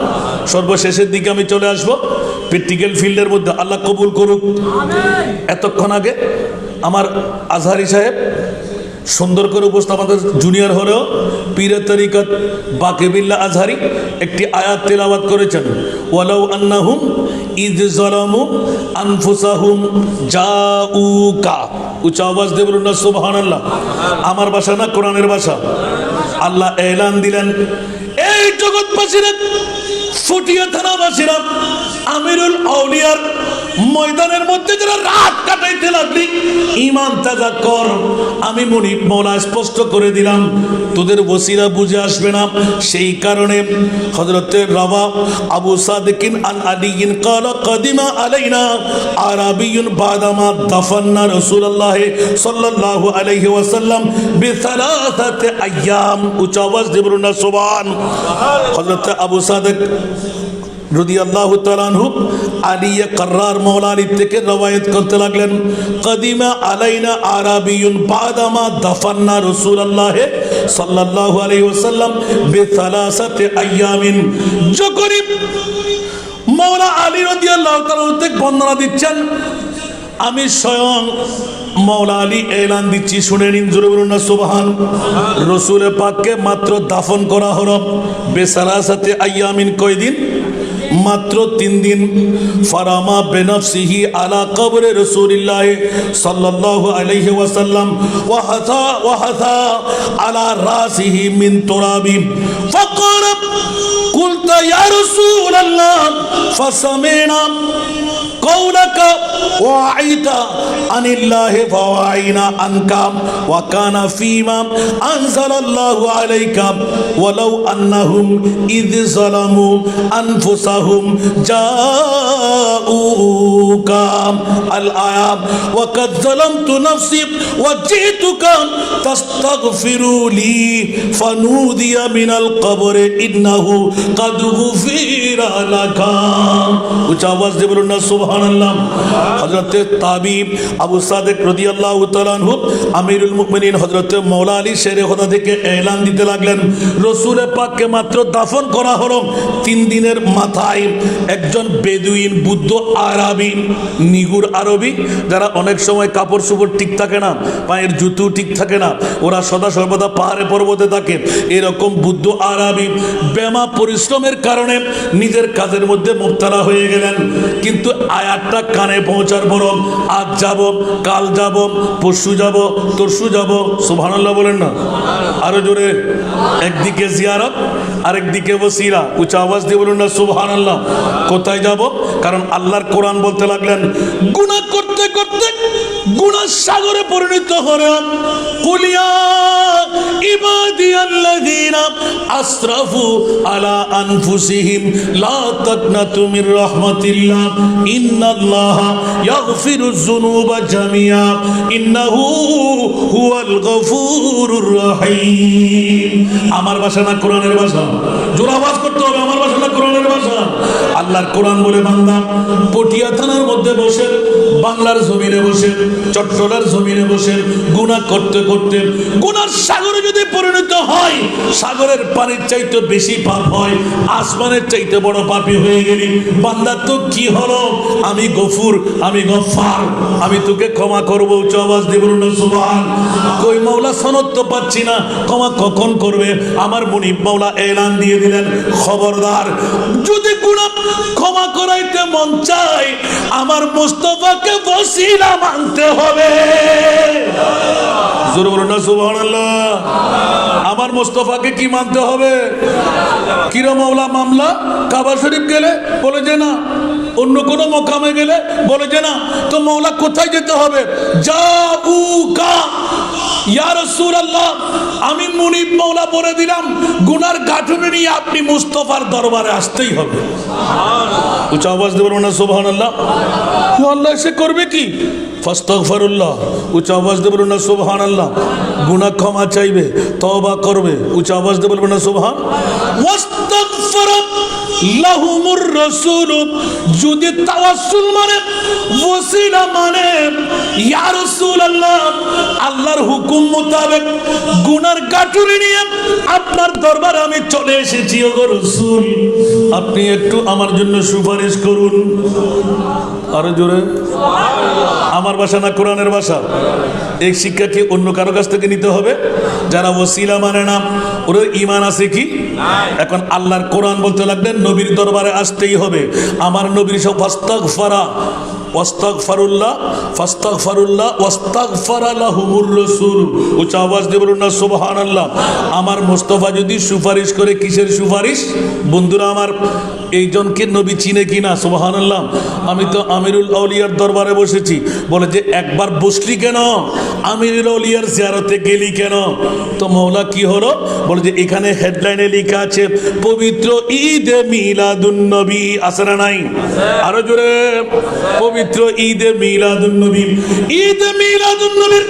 সর্বশেষের দিকে আমি চলে আসবো প্র্যাকটিক্যাল ফিল্ডের মধ্যে। আল্লাহ কবুল করুক। এতক্ষণ আগে আমার আজহারি সাহেব সুন্দর করে উপস্থাপন, জুনিয়র হলেও পীরের তরিকত বাকিবিল্লাহ আজহারি একটি আয়াত তেলাওয়াত করেছেন, ওয়ালাউ আন্নাহুম ইয যালামু আনফুসাহুম জাউকা। উচ্চ আওয়াজ দিয়ে বলুন না সুবহানাল্লাহ। আমার ভাষা না, কোরআনের ভাষা। আল্লাহ এলান দিলেন, এই জগৎবাসীরা, ফুটিয়া থানাবাসীরা, আমিরুল আউলিয়ার ময়দানের মধ্যে যারা রাত কাটাইতে লাগলি, ঈমান তাজা কর। আমি মুনিব মওলা স্পষ্ট করে দিলাম, তোদের ওসিলা বুঝে আসবে না। সেই কারণে হযরতে রাওয়া আবু সাদিকিন আন আলিয়িন ক্বালা কাদিমা আলাইনা আরাবিয়ুন বাদামা দাফান্না রাসূলুল্লাহ সাল্লাল্লাহু আলাইহি ওয়াসাল্লাম বিসালাসাতি আইয়াম। উচ্চ আওয়াজ দিয়ে বলুন না সুবহান। হযরতে আবু সাদিক রাদিয়াল্লাহু তাআলা আনহু আলিয়া কাররার মাওলা আলী থেকে রওয়ায়াত করতে লাগলেন, কাদিমা আলাইনা আরাবিয়ুন বাদামা দাফান্না রাসূলুল্লাহ সাল্লাল্লাহু আলাইহি ওয়াসাল্লাম বিসালাসাতি আইয়ামিন। যখনই মাওলা আলী রাদিয়াল্লাহু তাআলা থেকে বর্ণনা দিচ্ছেন, আমি স্বয়ং মাওলা আলী এলান দিচ্ছি, শুনে নিন, জোরে বলুন না সুবহান। রাসূল পাককে মাত্র দাফন করা হলো বিসালাসাতি আইয়ামিন। কয়দিন? মাত্র 3 দিন। ফারামা বিনাফসিহি আলা কবরে রাসূলিল্লাহ সাল্লাল্লাহু আলাইহি ওয়াসাল্লাম ওয়া হাসা আলা রাসিহি মিন তুরাবি ফাকারা কুলতা ইয়া রাসূলুল্লাহ ফাসামিনা قولك وعيت عن الله فوعينا عنك وكان فيما أنزل الله عليك ولو أنهم إذ ظلموا أنفسهم جاءوك الآية وقد ظلمت نفسي وجئتك تستغفر لي فنودي من القبر إنه قد غفر لك. উচ্চ আওয়াজ দিয়ে বলুন না সুবহান। সুবহানাল্লাহ। হযরতে তাবিব আবু সাদেক রাদিয়াল্লাহু তাআলা আনহু আমিরুল মুমিনিন হযরতে মাওলা আলী শেরে খোদা থেকে এলান দিতে লাগলেন, রাসূল পাককে মাত্র দাফন করা হলো, 3 দিনের মাথায় একজন বেদুইন বুদ্ধ আরবি, নিগুর আরবি, যারা অনেক সময় কাপড় চোপড় ঠিক থাকে না, পায়ের জুতো ঠিক থাকে না, ওরা সদা সর্বদা পাহাড়ে পর্বতে থাকে, এরকম বুদ্ধ আরবি বেমা পরিশ্রমের কারণে নিজের কাজের মধ্যে মুবতালা হয়ে গেলেন। কিন্তু আয়াতটা কানে পৌঁছার পর আজ যাব, কাল যাব, পরশু যাব, তরশু যাব, সুবহানাল্লাহ বলেন না, আরো জোরে, একদিকে জিয়ারত আরেকদিকে ওসিলা, উচ্চ আওয়াজ দিয়ে বলুন না সুবহানাল্লাহ। কোথায় যাব? কারণ আল্লাহর কোরআন বলতে লাগলেন, গুনাহ করতে করতে গুনাহ সাগরে পরিণত হলাম, কুলিয়া ইবাদিয়াল্লাযীনা আসরাফু আলা আনফুসিহিম লা তাকনাতু মির রাহমাতিল্লাহ ইন্নাল্লাহা ইয়াগফিরুয যুনুবা জামিআ ইন্নাহু হুয়াল গফুরুর রহিম। আমার ভাষা না কোরআনের ভাষা? জোরে আওয়াজ করতে হবে, আমার ভাষা না কোরআনের ভাষা? আল্লাহর কোরআন বলে, বান্দা পটিয়া থানার মধ্যে বসে, বাংলার জমিনে বসে, চট্টলার জমিনে বসে গুনাহ করতে করতে গুনার সাগরে যদি পরিণত হয়, সাগরের পানির চাইতে বেশি পাপ হয়, আসমানের চাইতে বড় পাপী হয়ে গেলি, বান্দা তো কি হলো? আমি গফুর, আমি গফফার, আমি তোকে ক্ষমা করবো। উচ্চ আওয়াজ দিয়ে বলুন না সুবহান। কই মাওলা সনদ তো পাচ্ছি না, ক্ষমা কখন করবে? আমার মুনিব মাওলা এলান দিয়ে দিলেন, খবরদার, যদি গুনাহ ক্ষমা করাইতে মন চায়, আমার মুস্তাফাকে ওসিলা মানতে হবে। জোরে বলুন না সুবহানাল্লাহ। আমার মুস্তাফাকে কি মানতে হবে? কিরা মাওলা মামলা? কাবা শরীফ গেলে বলে যে না, অন্য কোন মকামে গেলে বলে যে না, তো মাওলা কোথায় যেতে হবে? জাউকা ইয়া রাসূলুল্লাহ, আমি মুনিব মাওলা বলে দিলাম, গুনার গাঁঠুনি নিয়ে আপনি মুস্তাফার দরবারে আসতেই হবে। সুবহানাল্লাহ। উচ্চ আওয়াজ দিয়ে বলুন না সুবহানাল্লাহ। আল্লাহ এসে করবে কি? ফাস্তাগফিরুল্লাহ। উচ্চ আওয়াজ দিয়ে বলুন না সুবহানাল্লাহ। গুনাহ ক্ষমা চাইবে, তওবা করবে, উচ্চ আওয়াজ দিয়ে বলবেন না সুবহান। ওয়াস্তাগফির লাহুমুর রাসূল, যদি তাওয়াসসুল মানে, ওসিলা মানে, ইয়া রাসূলুল্লাহ, আল্লাহর হুকুম মোতাবেক গুনার গাঁটুরি নিয়ে আপনার দরবারে আমি চলে এসেছি, ওগো রাসূল, আপনি একটু আমার জন্য সুপারিশ করুন। আরো জোরে। আমার ভাষা না কোরআনের ভাষা? এই শিক্ষা কি অন্য কারো কাছ থেকে নিতে হবে? যারা ওসিলা মানে না, ওদের ঈমান আছে কি? এখন আল্লাহর কোরআন বলতে লাগলেন, নবীর দরবারে আসতেই হবে। আমার নবীর সব ফাস্তাগফারা, ওয়াস্তাগফিরুল্লাহ, ফাস্তাগফিরুল্লাহ, ওয়াস্তাগফারা লাহুমুর রাসূল। উচ্চ আওয়াজ দিয়ে বলুন না সুবহানাল্লাহ। আমার মুস্তাফা যদি সুপারিশ করে, কিসের সুপারিশ? বন্ধুরা আমার, এইজনকে নবী চিনে কিনা? সুবহানাল্লাহ। আমি তো আমিরুল আউলিয়ার দরবারে বসেছি, বলে যে একবার বসলি কেন? আমিরুল আউলিয়ার জিয়ারতে গেলি কেন? তো মাওলা কি হলো? বলে যে এখানে হেডলাইনে লেখা আছে পবিত্র ঈদে মিলাদুন নবী, আছে না নাই? আরো জোরে, পবিত্র ঈদে মিলাদুন নবী। ঈদে মিলাদুন নবীর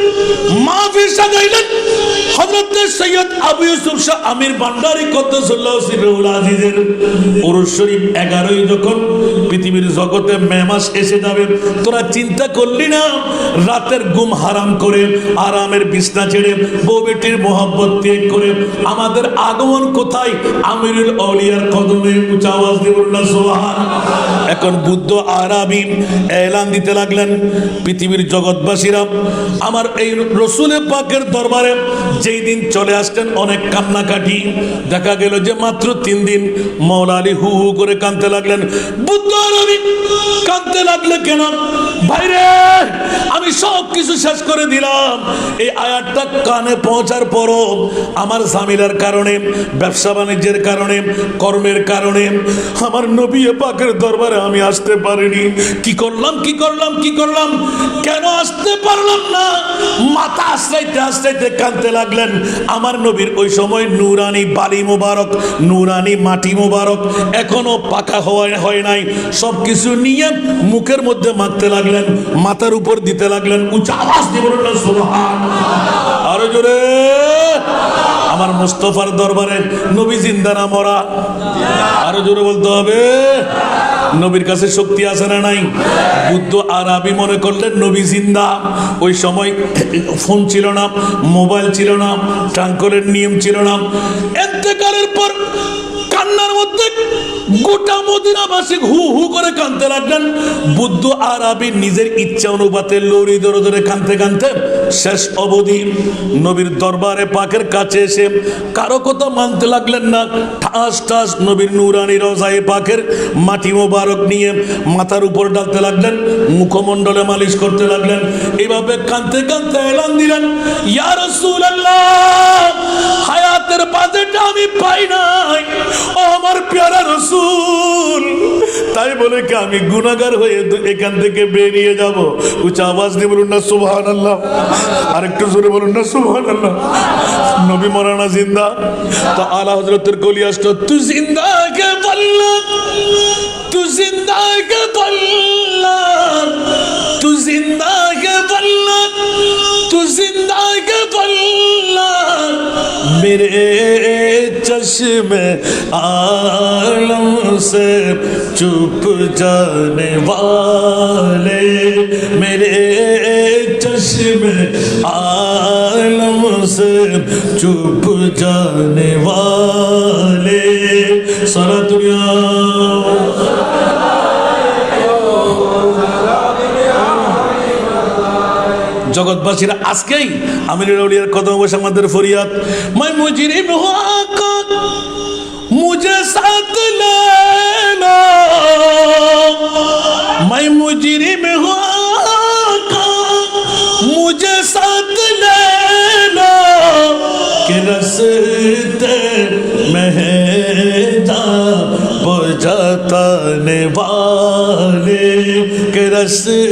মাহফিল সাজাইলেন হযরত সৈয়দ আবু ইউসুফ শাহ আমির ভান্ডারী কদ্দাসাল্লাহু সিররুল আজিজের উরুস শরীফ 11ই যখন পৃথিবীর জগতে মে মাস এসে যাবে, তোরা চিন্তা করলি না? রাতের ঘুম হারাম করে, আরামের বিছনা ছেড়ে, বউ বেটির মোহাব্বত ত্যাগ করে আমাদের আগমন কোথায়? আমিরুল আউলিয়ার কদমে। উচ্চ আওয়াজ দিয়ে বলুন না সুবহানাল্লাহ। এখন বুদ্ধ আরবি এলান দিতে লাগলেন, পৃথিবীর জগৎবাসীরা আমার এই রসুল পাকের দরবারে যেই দিন চলে আসতেন অনেক কান্নাকাটি, দেখা গেল যে মাত্র 3 দিন। মাওলা আলী হু হু করে কাঁদতে লাগলেন। বুদ্ধ আরবি কাঁদতে লাগলে কেন? ভাইরে, আমি সব কিছু শেষ করে দিলাম, এই আয়াতটা কানে পৌঁছার পরও আমার ঝামেলার কারণে, ব্যবসা বাণিজ্যের কারণে, কর্মের কারণে আমার নবী পাকের দরবারে আমি আসতে পারিনি। কি করলাম, কি করলাম, কি করলাম, কেন আসতে পারলাম না? মাথা আশ্রাইতে আশ্রাইতে কাঁদতে লাগলেন। আমার নবীর ওই সময় নুরানি বালি মোবারক, নুরানি মাটি মোবারক এখনো পাকা হয় নাই, সব কিছু নিয়ে মুখের মধ্যে মাখতে লাগলেন, মাথার উপর দিতে লাগলেন। উচ্চ আওয়াজ দিয়ে বলুন না সুবহানাল্লাহ। আরো জোরে। আমার মুস্তাফার দরবারে নবী জিন্দা না মরা? আরো জোরে বলতে হবে। নবীর কাছে শক্তি আছে না নাই? বুদ্ধ আরবি মনে করলেন নবী জিন্দা। ওই সময় ফোন ছিল না, মোবাইল ছিল না, ট্রাঙ্কলের নিয়ম ছিল না। এতেকালের পর কান্নার মধ্যে গোটা মদিনাবাসী হু হু করে কাঁদতে লাগলেন। বুদ্ধ আরবি নিজের ইচ্ছা অনুপাতে লড়ি ধরে ধরে কাঁদতে কাঁদতে শেষ অবধি নবীর দরবারে পাকের কাছে এসে কারো কথা মানতে লাগলেন না। ঠাস ঠাস নবীর নূরানি রওজায়ে পাকের মাটি মোবারক নিয়ে মাথার উপর ডালতে লাগলেন, মুখমণ্ডলে মালিশ করতে লাগলেন। এইভাবে কাঁদতে কাঁদতে এলান দিলেন, ইয়া রাসূলুল্লাহ, হায়াতের বাজেট আমি পাই নাই, ও আমার প্যারা রাসূল। তাই বলে কি আমি গুনাহগার হয়ে এখান থেকে বেরিয়ে যাব? উচ্চ আওয়াজ দিয়ে বলুন না সুবহানাল্লাহ। আর একটু জোরে বলুন না সুবহানাল্লাহ। নবী মরানা জিন্দা। তো আলা হযরতের কলি আসতো, তু জিন্দা কে বল্লা, তু জিন্দা কে বল্লা, তু জিন্দা কে বল্লা, তু জিন্দা কে বল্লা, मेरे चश्मे आलम से चुप जाने वाले, मेरे चश्मे आलम से चुप जाने वाले, सारा दुनिया জগৎবাসীরা আজকেই আমিরুল আউলিয়ার কদম বসে আমাদের ফরিয়াদ, मैं मुजरिम हूँ आका मुझे साथ लेना, मैं मुजरिम हूँ आका मुझे साथ लेना, कि रस्ते में जा बजाने वाले, के रस्ते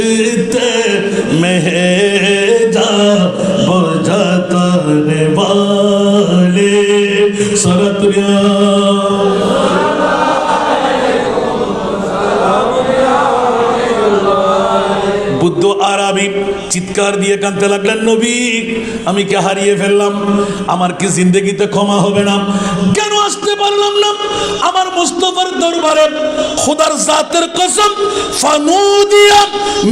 में जा बजाने वाले, सरतुया বুদ্ধ আরবি চিৎকার দিয়ে কাঁদতে লাগলেন, নবী আমি কে হারিয়ে ফেললাম? আমার কি জিন্দেগিতে ক্ষমা হবে না? কেন আসতে পারলাম না আমার মুস্তাফার দরবারে? খোদার জাতের কসম, ফানুদিয়া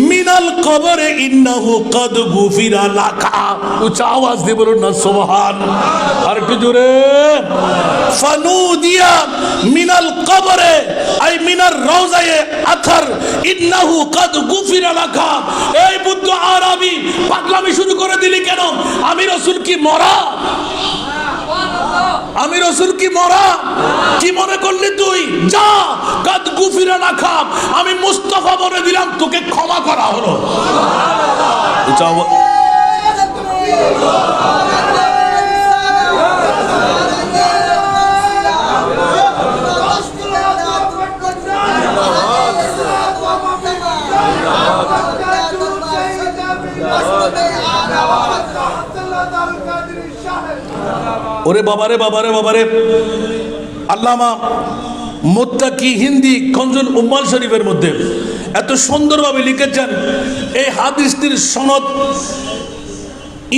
মিনাল কবরে ইন্নাহু কদ গুফিরা লাকা। উচ্চ আওয়াজ দিয়ে বলুন না সুবহান। আর একটু জোরে, ফানুদিয়া মিনাল কবরে আই মিনার রওজায়ে আথর ইন্নাহু কদ গুফিরা লাকা। এই বুদ্ধ আরবি পাগলামি শুরু করে দিলি কেন? আমি রাসূল কি মরা? আমি রাসূল কি মরা? কি মনে করলি তুই? যা, কদ গুফিরা লাকা, আমি মুস্তাফা বলে দিলাম, তোকে ক্ষমা করা হলো। ওরে বাবারে বাবারে বাবারে, আল্লামা মুত্তাকি হিন্দি কনজুল উম্মাল শরীফের মধ্যে এত সুন্দরভাবে লিখেছেন, এই হাদিসটির সনদ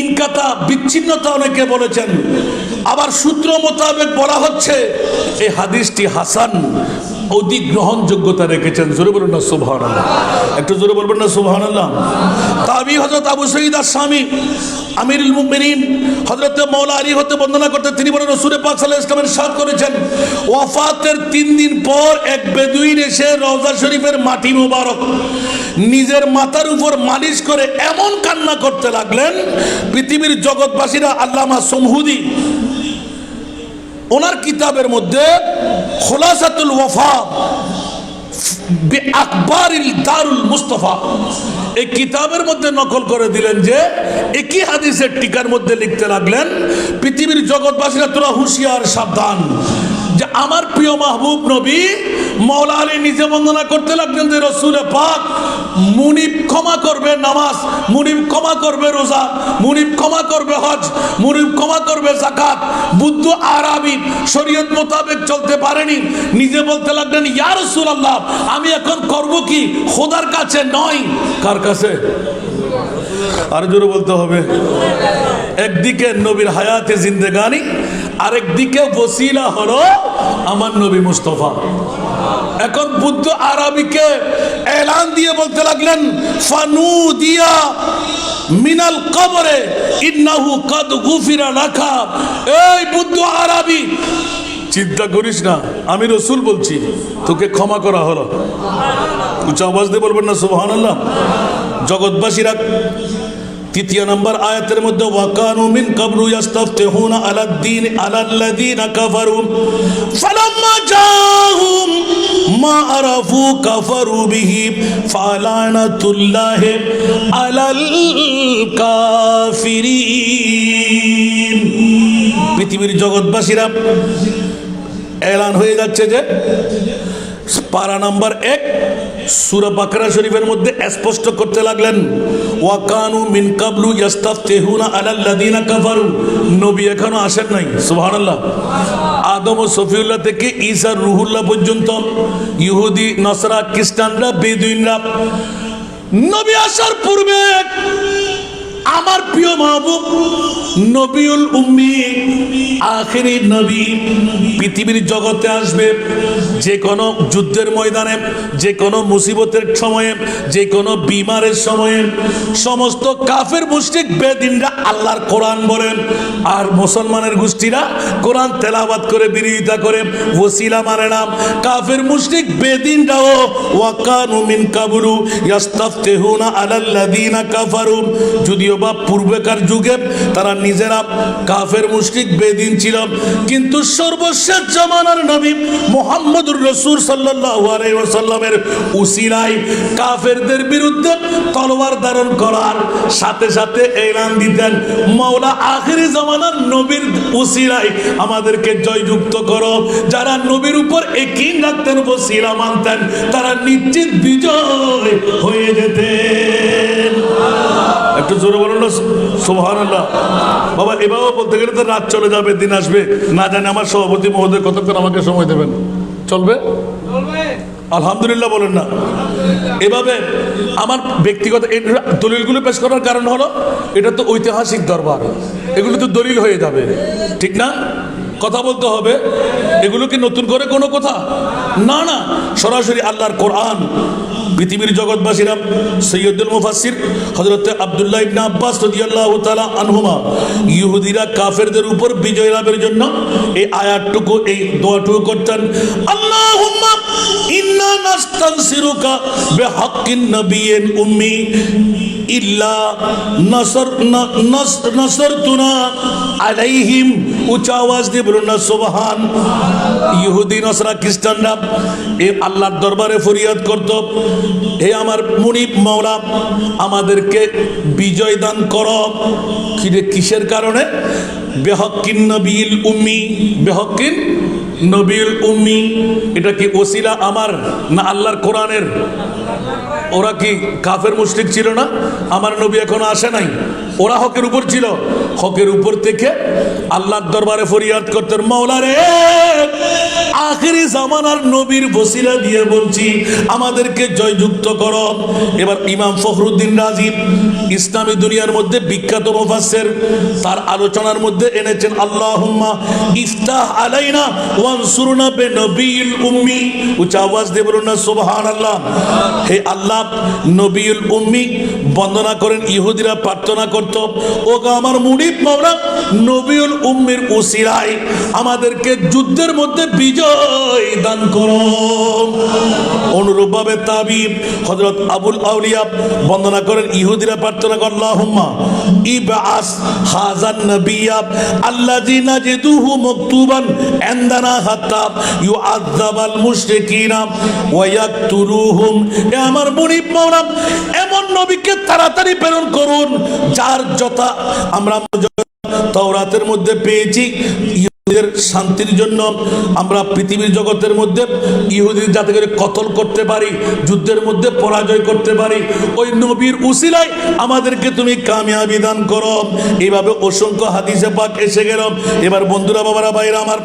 ইনকাতা, বিচ্ছিন্নতা অনেকে বলেছেন, আবার সূত্র মোতাবেক বলা হচ্ছে এই হাদিসটি হাসান, অধিক গ্রহণযোগ্যতা রেখেছেন। জোরে বলুন না সুবহানাল্লাহ। একটু জোরে বলবেন না সুবহানাল্লাহ। তাবি হযরত আবু সঈদ আশ-শামী আমিরুল মুমিনিন হযরত মাওলা আলী হতে বর্ণনা করতে তিনি বলেন, রাসূল পাক সাল্লাল্লাহু আলাইহি ওয়াসাল্লামের সাথ করেছেন, ওয়াফাতের 3 দিন পর এক বেদুইন এসে রওজা শরীফের মাটি মোবারক নিজের মাথার উপর মালিশ করে এমন কান্না করতে লাগলেন, পৃথিবীর জগৎবাসীরা আল্লামা সমহুদি ওনার কিতাবের মধ্যে খুলাসাতুল ওয়াফা বিআকবারিল দারুল মুস্তাফা এই কিতাবের মধ্যে নকল করে দিলেন যে একই হাদিসের টিকার মধ্যে লিখতে লাগলেন, পৃথিবীর জগৎবাসীরা তোরা হুঁশিয়ার সাবধান, যে আমার প্রিয় মাহবুব নবী মাওলা আলী নিজে বন্দনা করতে লাগলেন যে রাসূল পাক মুনিব ক্ষমা করবে নামাজ, মুনিব ক্ষমা করবে রোজা, মুনিব ক্ষমা করবে হজ, মুনিব ক্ষমা করবে যাকাত। বুদ্ধ আরবি শরীয়ত মোতাবেক চলতে পারেনি, নিজে বলতে লাগলেন, ইয়া রাসূলুল্লাহ আমি এখন করব কি? খোদার কাছে নয়, কার কাছে? আর জোরে বলতে হবে। একদিকে নবীর হায়াতে জিন্দেগানি, আরেকদিকে ওসিলা হলো আমার নবী মুস্তাফা। এখন বুদ্ধ আরবিকে এলান দিয়ে বলতে লাগলেন, ফানুদিয়া মিনাল কবরে ইন্নাহু কাদ গুফিরা লাকা। এই বুদ্ধ আরবি, চিন্তা করিস না, আমি রসুল বলছি, তোকে ক্ষমা করা হলো। উচ্চ আওয়াজ দিয়ে বলবেন না সুবহানাল্লাহ। জগৎবাসীরা তৃতীয় নম্বর আয়াতের মধ্যে ওয়াকানু মিন কাবলু ইস্তাফতিহুনা আলাদ-দীন আলাল্লাযীনা কাফারু ফালাম্মা জাআহুম মা আরাফু কাফারু বিহি ফালানাতুল্লাহি আলাল কাফিরিন। পৃথিবীর জগৎবাসীরা এলান হয়ে যাচ্ছে যে পারা নাম্বার 1 সূরা বাকারা শরীফের মধ্যে স্পষ্ট করতে লাগলেন, ওয়াকানু মিন কাবলু ইস্তাফতিহুনা আলাল্লাযীনা কাফারু। নবী এখনো আসেন নাই, সুবহানাল্লাহ। আদম ও সফিউল্লাহ থেকে ঈসা রুহুল্লাহ পর্যন্ত ইহুদি, নসরা, খ্রিস্টানরা, বেদুইনরা নবী আসার পূর্বে আমার প্রিয় মাহবুব নবিউল উম্মি আখেরি নবী পৃথিবীর জগতে আসবে। যে কোনো যুদ্ধের ময়দানে, যে কোনো মুসিবতের সময়ে, যে কোনো বিমারের সময়ে সমস্ত কাফের মুশরিক বেদিনরা আল্লাহর কোরআন বলেন, আর মুসলমানের গোষ্ঠীরা কোরআন তেলাওয়াত করে বিরোধিতা করে, ওসিলা মানে না। কাফের মুশরিক বেদিনরাও ওয়াকানু মিন কাবলু ইস্তাফতিহুনা আলাল্লাযীনা কাফারু, যদিও বা পূর্বেকার যুগে তারা নিজেরা কাফের মুশরিক বেদিন ছিল, কিন্তু সর্বশেষ জামানার নবী মুহাম্মদুর রাসূল সাল্লাল্লাহু আলাইহি ওয়াসাল্লামের উসিলায় কাফেরদের বিরুদ্ধে তলোয়ার ধারণ করার সাথে সাথে এলান দিতেন, মাওলা আখিরি জামানার নবীর উসিলায় আমাদেরকে জয়যুক্ত করো। যারা নবীর উপর ইয়াকিন রাখতেন, ওসিলা মানতেন, তারা নিশ্চিত বিজয় হয়ে যেতেন। একটু জোরে বলুন না সুবহানাল্লাহ। বাবা, এভাবে বলতে গেলে তো রাত চলে যাবে, দিন আসবে না জানি। আমার সভাপতি মহোদয় কতক্ষণ আমাকে সময় দেবেন? চলবে? আলহামদুলিল্লাহ বলেন না। এভাবে আমার ব্যক্তিগত দলিলগুলো পেশ করার কারণ হলো, এটা তো ঐতিহাসিক দরবার, এগুলো তো দলিল হয়ে যাবে, ঠিক না? কথা বলতে হবে। এগুলো কি নতুন করে কোনো কথা? না না, সরাসরি আল্লাহর কোরআন। পৃথিবীর জগৎবাসীরা সৈয়দুল মুফাসসির হযরত আব্দুল্লাহ ইবনে আব্বাস রাদিয়াল্লাহু তাআলা আনহুমা ইহুদিরা কাফেরদের উপর বিজয় লাভের জন্য এই আয়াতটুকু, এই দোয়াটুকু করতেন, আল্লাহুম্মা ইন্না নাস্তানসিরুকা বিহাক্কিন নাবিয়্যিন উম্মি ইল্লা নাসরতুনা আলাইহিম। উচ্চ আওয়াজ দিয়ে বলুন না সুবহান। ইহুদি, নসরা, খ্রিস্টানরা এই আল্লাহর দরবারে ফরিয়াদ করত, হে আমার মুনিব মাওলা, আমাদেরকে বিজয় দান করো। কিসের কারণে? বিহাক্কিন নবিয়্যিল উম্মি। বিহাক্কিন নবিয়্যিল উম্মি, এটা কি ওসিলা আমার না আল্লাহর কোরআনের? ওরা কি কাফের মুশরিক ছিল না? আমার নবী এখনো আসে নাই, ওরা হকের উপর ছিল। হকের উপর থেকে আল্লাহর দরবারে ফরিয়াদ করতেন, মাওলা রে, আখিরি জামানার নবীর ওসিলা দিয়ে বলছি, আমাদেরকে জয়যুক্ত করো। এবার ইমাম ফখরুদ্দিন রাজি ইসলামী দুনিয়ার মধ্যে বিখ্যাত মুফাসসির, তার আলোচনার মধ্যে এনেছেন, আল্লাহুম্মা ইফতাহ আলাইনা ওয়ানসুরনা বিনবিয়িল উম্মি। উচ্চ আওয়াজ দিয়ে বলুন না সুবহানাল্লাহ। হে আল্লাহ, নবিউল উম্মি বন্দনা করেন, ইহুদিরা প্রার্থনা করত, ও আমার মুনিব মাওলা, নবিউল উম্মির উসিলায় আমাদেরকে যুদ্ধের মধ্যে বিজয় দান করো। অনুরূপভাবে তাবিব হযরত আবুল আউলিয়া বন্দনা করেন, ইহুদিরা প্রার্থনা করে, আল্লাহুম্মা ইবআস হাযান নাবিয়্যা আল্লাযী নাজিদুহু মাকতুবান ইনদানা হাত্তা ইউআযাবাল মুশরিকিনা ওয়া ইয়াকতুলুহুম। এ আমার মুনিব মাওলা, এমন নবীকে তাড়াতাড়ি প্রেরণ করুন যার যথা আমরা তাওরাতের মধ্যে পেয়েছি, ইহুদিদের শান্তির জন্য আমরা পৃথিবীর জগতের মধ্যে ইহুদির যাতে করে কতল করতে পারি, যুদ্ধের মধ্যে পরাজয় করতে পারি, ওই নবীর উসিলায় আমাদেরকে তুমি কামিয়াবি দান করো। এইভাবে অসংখ্য হাদিসে পাক এসে গেল। এবার বন্ধুরা, বাবারা, ভাইরা আমার,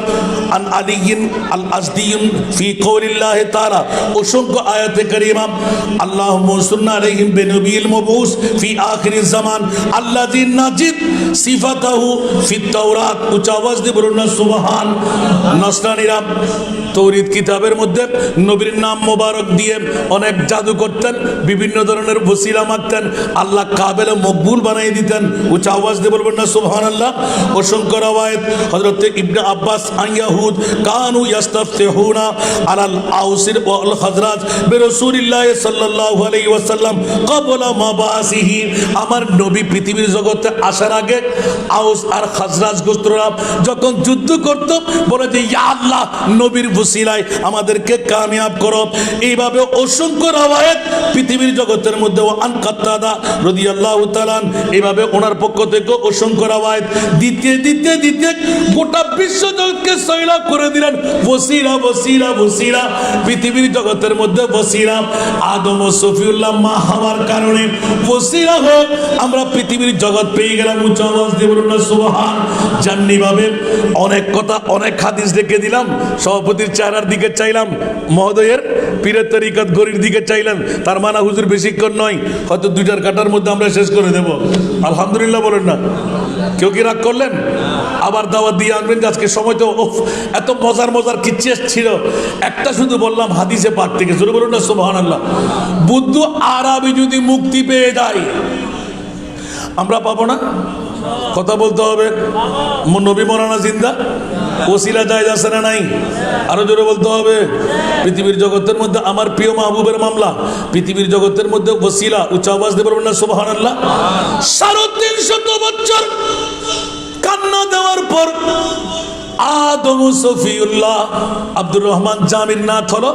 আন আলিয়িন আল আসদিয়ুন ফি কওলিল্লাহি তাআলা, অসংখ্য আয়াতে কারিমা, আল্লাহুম্মা সাল্লি আলাইহিম বিনবিয়িল মাবউস ফি আখিরিজ জামান আল্লাযী নাজিদ সিফাতাহু ফিত তাওরাত। উচ্চ আওয়াজ দিয়ে বলুন না সুবহান। নসরানীরা তৌরাত কিতাবের মধ্যে নবীর নাম মোবারক দিয়ে অনেক জাদু করতেন, বিভিন্ন ধরনের ওসিলা মাগতেন, আল্লাহ কাবেলে মকবুল বানিয়ে দিতেন। উচ্চ আওয়াজ দিয়ে বলবেন না সুবহানাল্লাহ। অসংখ্য রাওয়ায়াত হযরত ইবনে আব্বাস আইয়াহুদ কানু ইস্তাফতিহুনা আলাল আউসির ওয়াল খাজরাজ বিরাসূলিল্লাহ সাল্লাল্লাহু আলাইহি ওয়াসাল্লাম ক্বাবলা মাবাসিহি। আমার নবী পৃথিবীর জগতে আসার আগে আউস আর খাজরাজ গোত্ররা যখন যুদ্ধ করত, বলে যে ইয়া আল্লাহ, নবীর ওসিলায় আমাদেরকে কামিয়াব করো। এইভাবে অসংখ্য রাওয়ায়াত পৃথিবীর জগতের মধ্যে আন কাত্তাদা রাদিয়াল্লাহু তাআলা, এইভাবে ওনার পক্ষ থেকে অসংখ্য রাওয়ায়াত দিতে দিতে দিতে গোটা বিশ্ব জগৎকে সয়লাব করে দিলেন। ওসিলা ওসিলা ওসিলা, পৃথিবীর জগতের মধ্যে ওসিলা। আদম ও সফিউল্লাহ মা হওয়ার কারণে ওসিলা হোক আমরা পৃথিবীর জগৎ পেয়ে গেলাম। উচ্চ আওয়াজ দিয়ে বলুন না সুবহান। জান্নি ভাবে অনেক কথা, অনেক হাদিস রেখে দিলাম। সভাপতির চেহারার দিকে চাইলাম, মহোদয়ের পীরের তরিকত গরির দিকে চাইলেন, তার মানা হুজুর বেশিক্ষণ নয়, হয়তো 2টার কাটার মধ্যে আমরা শেষ করে দেব। আলহামদুলিল্লাহ বলেন না। কেউ কি রাগ করলেন? আবার দাওয়াত দিয়ে আনবেন। আজকে সময় তো এত মজার মজার কিচ্ছু ছিল, একটা শুধু বললাম হাদিসে পাক থেকে। শুরু বলুন না সুবহানাল্লাহ। বুদ্ধ আরবি যদি মুক্তি পেয়ে যায়, আমরা পাবো না? কথা বলতে হবে। নবী মরানা জিন্দা, ওসিলা জায়েজ আছে না নাই? আরো জোরে বলতে হবে। পৃথিবীর জগতের মধ্যে আমার প্রিয় মাহবুবের মামলা, পৃথিবীর জগতের মধ্যে ওসিলা। উচ্চ আওয়াজ দিয়ে বলবেন না সুবহানাল্লাহ। 350 বছর কান্না দেওয়ার পর আদম সফিউল্লাহ আব্দুর রহমান জামির নাথ হলো।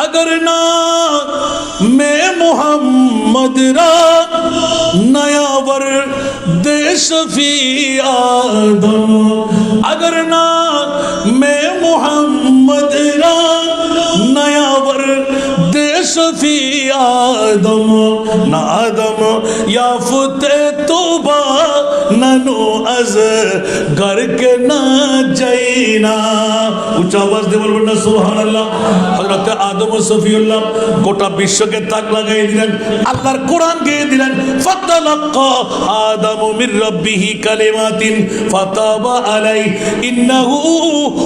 अगर ना मैं मोहम्मद रा नया वर देश फी आदम, अगर ना मैं मोहम्मद रा नया वर देश फी आदम, ना आदम या फुते तोबा ननो अज घर के ना जाइना। उच्च आवाज দিয়ে বলবেন না সুবহানাল্লাহ। হযরত আদম ও সফিউল্লাহ গোটা বিশ্বকে তাক লাগাই দিলেন, আল্লাহর কোরআন গেয়ে দিলেন। ফাতালাক্কা আদামু মির রাব্বিহি কালিমাতিন ফাতাবা আলাইহি ইন্নাহু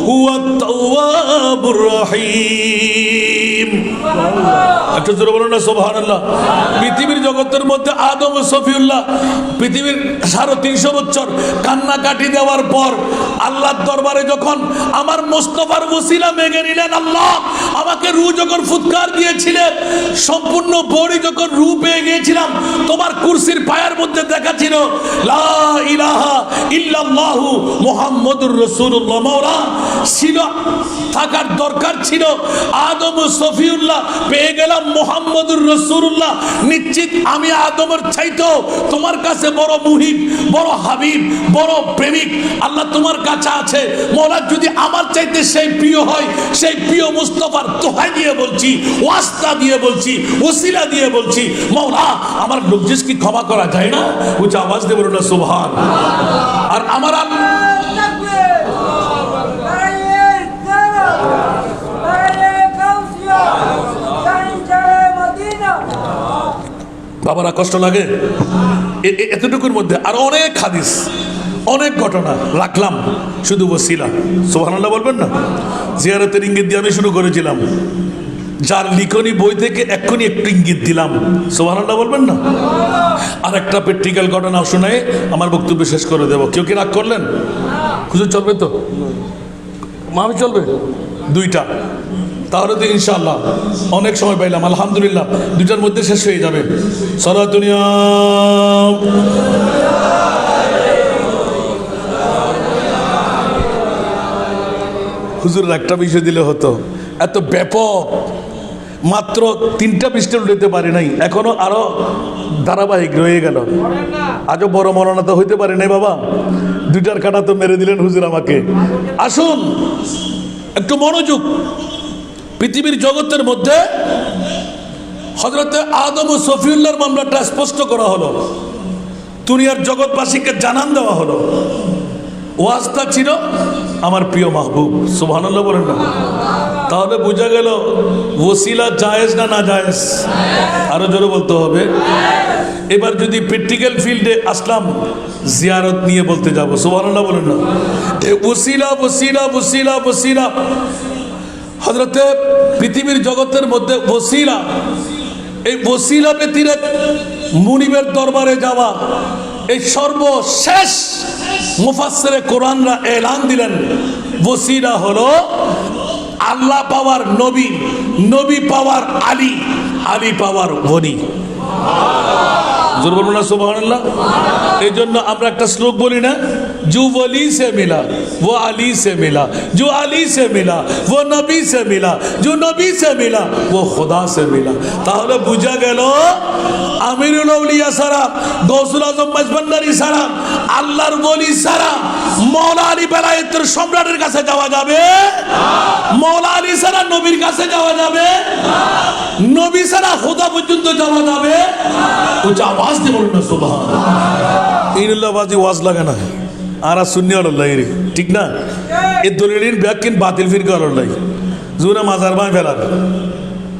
হুয়াত তাওয়াবুর রহিম। একটু জোরে বলুন না সুবহানাল্লাহ। পৃথিবীর জগতের মধ্যে আদম ও সফিউল্লাহ পৃথিবীর 350 বছর কান্নাকাটি দেওয়ার পর আল্লাহর দরবারে যখন আমার মুস্তাফার ওসিলা মেগে নিলেন, আল্লাহ আমাকে রূহ যখন ফুৎকার দিয়েছিলেন, সম্পূর্ণ বডি যখন রূহ পেয়ে গিয়েছিলাম, তোমার কুরসির পায়ের মধ্যে দেখা ছিল লা ইলাহা ইল্লাল্লাহু মুহাম্মাদুর রাসূলুল্লাহ। মাওলা ছিল, থাকার দরকার ছিল আদম ও সফিউল্লাহ, পেয়ে গেলাম মুহাম্মাদুর রাসূলুল্লাহ। নিশ্চিত আমি আদমের চাইতেও তোমার কাছে বড় মুহিব, বড় হাবিব, বড় প্রেমিক আল্লাহ তোমার কাছে আছে। মওলা যদি আমার চাইতে সেই প্রিয় হয়, সেই প্রিয় মুস্তাফার দোহাই দিয়ে বলছি, ওয়াস্তা দিয়ে বলছি, ওসিলা দিয়ে বলছি, মওলা আমার লজ্জিস কি ক্ষমা করা যায় না? উচ্চ আওয়াজ দিয়ে বলুন না সুবহান। আর আমার বাবারা কষ্ট লাগে এতটুকুর মধ্যে। আর অনেক হাদিস, অনেক ঘটনা রাখলাম, শুধু ওসিলা। সুবহানাল্লাহ বলবেন না। জিয়ারতের ইঙ্গিত দিয়ে আমি শুরু করেছিলাম, যার লিখনি বই থেকে এক্ষুনি একটু ইঙ্গিত দিলাম। সুবহানাল্লাহ বলবেন না। আর একটা প্র্যাকটিক্যাল ঘটনা শোনায় আমার বক্তব্য শেষ করে দেব। কেউ কি রাগ করলেন? হুজুর চলবে তো? মামি চলবে? 2টা, তাহলে তো ইনশাআল্লাহ অনেক সময় পাইলাম। আলহামদুলিল্লাহ 2টার মধ্যে শেষ হয়ে যাবে। সালাতুনিয়া হুজুর একটা বিষয় দিলে হতো, এত ব্যাপক মাত্র 3টা পৃষ্ঠা উঠাতে পারি নাই, এখনো আরো ধারাবাহিক রয়ে গেল। আজও বড় মৌলানা তো হইতে পারি নাই বাবা, 2টার কাটা তো মেরে দিলেন হুজুর আমাকে। আসুন একটু মনোযোগ। পৃথিবীর জগতের মধ্যে হযরতে আদম ও সফিউল্লাহর মামলাটা স্পষ্ট করা হলো, দুনিয়ার জগৎবাসীকে জানান দেওয়া হলো। ওয়াজটা ছিল আমার প্রিয় মাহবুব, সুবহানাল্লাহ বলেন না? তাহলে বোঝা গেল ওসিলা জায়েজ না জায়েজ? আরো জোরে বলতে হবে। এবার যদি প্র্যাকটিক্যাল ফিল্ডে আসলাম, জিয়ারত নিয়ে বলতে যাব, সুবহানাল্লাহ বলেন না? ওসিলা ওসিলা ওসিলা ওসিলা, হযরতে পৃথিবীর জগতের মধ্যে ওসিলা, এই ওসিলা ব্যতীত মুনিবের দরবারে যাওয়া, এই সর্বশেষ মুফাসসিরে কোরআনরা এলান দিলেন ওসিলা হলো আল্লাহ পাওয়ার নবী, নবী পাওয়ার আলী, আলী পাওয়ার ওলি। জোর বলুন না সুবহানাল্লাহ। এই জন্য আমরা একটা শ্লোক বলি না, जो वली से मिला वो अली से मिला, जो अली से मिला वो नबी से मिला, जो नबी से मिला वो खुदा से मिला। তাহলে বুঝা গেল আমিরুল আউলিয়া সারা, গৌসুল আজম মাঝভান্ডারী সারা, আল্লাহর ওলি সারা মওলা আলী বেলায়েতের সম্রাটের কাছে যাওয়া যাবে? মওলা আলী সারা নবীর কাছে যাওয়া যাবে? নবী সারা খোদা পর্যন্ত যাওয়া যাবে? উচ্চ আওয়াজ দিয়ে বলুন না সুবহানাল্লাহ। ইনুল্লাহবাজি ওয়াজ লাগে না আর সুন্নি আল্লাহ, ঠিক না? এই দলিলের ব্যাকিন বাতিল ফিরকা আল্লাহ জুনা মাজার বাই ফেলার,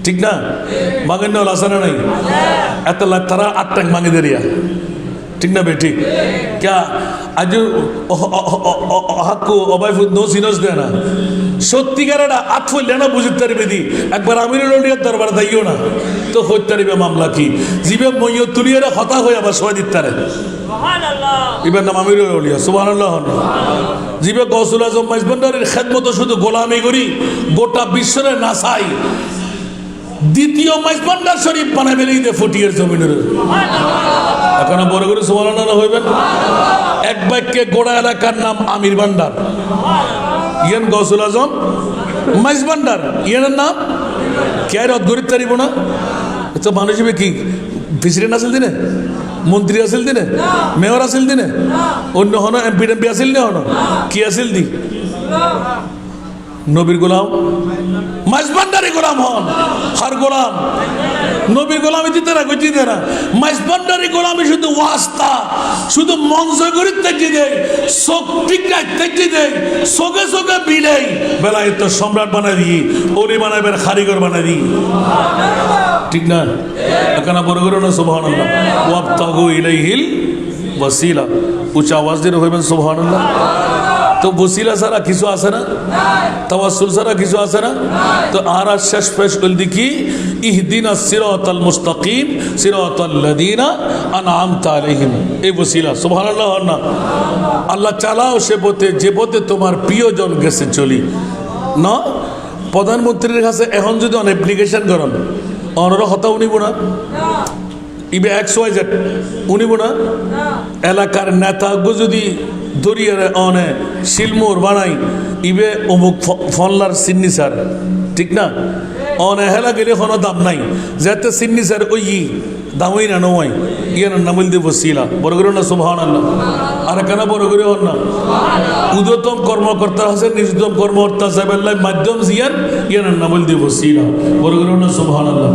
ঠিক না? মাগেন না লাসানা নাই এত লাখ তারা 8 টাক মাগে দেরিয়া, ঠিক না বেটি? क्या आज হাক্কু অবাইফুদ নো সিনস দেয় না সত্যিকারের আতফুল না বুঝতে পারবে দি একবার আমিরুল আউলিয়ার দরবারে যাইও না তো হইতে পারবে মামলা কি জিবে মইয় তুলিয়ারে হতা হয়ে আবার সবাই দিতে পারে। সুবহানাল্লাহ। ইবার নাম আমিরুল আউলিয়া, সুবহানাল্লাহ। জিবে গৌসুল আজম মাইজভান্ডারীর খেদমত শুধু গোলামি করি, গোটা বিশ্বের নাসাই দ্বিতীয় মাইজভান্ডার শরীফ বানাই ফেলে দে ফটিয়ার জমিনের। এখন বড় করে সুবহানাল্লাহ হইবেন। এক বাক্যে গোড়া এলাকার নাম আমির ভান্ডার, ইয়ান গৌসুল আজম মাইজভান্ডার, ইয়ানের নাম কে রদ গরিব তারিব না? তো মানুষ হিসেবে কি প্রেসিডেন্ট আসিল দিনে, মন্ত্রী আসিল দিনে, মেয়র আসিল দিনে, অন্য হন এমপি টেমপি আসিল নে হন, কি আসিল দি? নবীর গোলাম মাইজভান্ডারি গোলাম হন। হার গোলাম নবীর গোলামি দিতে না, দিতে না। মাইজভান্ডারি গোলামি শুধু ওয়াস্তা, শুধু মঞ্চ করে তেজি দেয়, চোখ টিকায় তেজি দেয়, চোখে চোখে বিলেই বেলায় তো সম্রাট বানাই দিই, অলি বানাইবেন কারিগর বানাই দিই, ঠিক না? এখানে বড় করে না সুবহানাল্লাহ। ওয়াবতাগু ইলাইহিল ওয়াসিলা, উচ্চ আওয়াজ দিয়ে হইবেন সুবহানাল্লাহ। তো ওসিলা ছাড়া কিছু আছে না? তাওয়াসসুল ছাড়া কিছু আছে না? তো আর শেষ পেশ বলদি কি ইহদিনাস সিরাতাল মুস্তাকিম সিরাতাল লাযিনা আনআমতা আলাইহিম, এই ওসিলা। সুবহানাল্লাহ। না আল্লাহ চালাও সে পথে যে পথে তোমার প্রিয়জন গেছে চলি না। প্রধানমন্ত্রীর কাছে এখন যদি অন অ্যাপ্লিকেশন করেন অনর হতা উনিব না, ইবে XYZ উনিব না। এলাকার নেতাগো যদি দরিয়ারে অনে শিলমোর বানাই ইবে অমুক ফনলার সিগনেচার, ঠিক না? অনে হেলা গেলে কোনো দাম নাই, যাতে সিগনেচার ওই দামই না নয় ইয়ার নামল দিব ওসিলা। বড় করে না সুবহানাল্লাহ। আর কেন বড় করে হন না? উদতম কর্মকর্তা আছে, নিজতম কর্মকর্তা সাহেবের মাধ্যম জিয়ান ইয়ার নামল দিব ওসিলা। বড় করে না সুবহানাল্লাহ।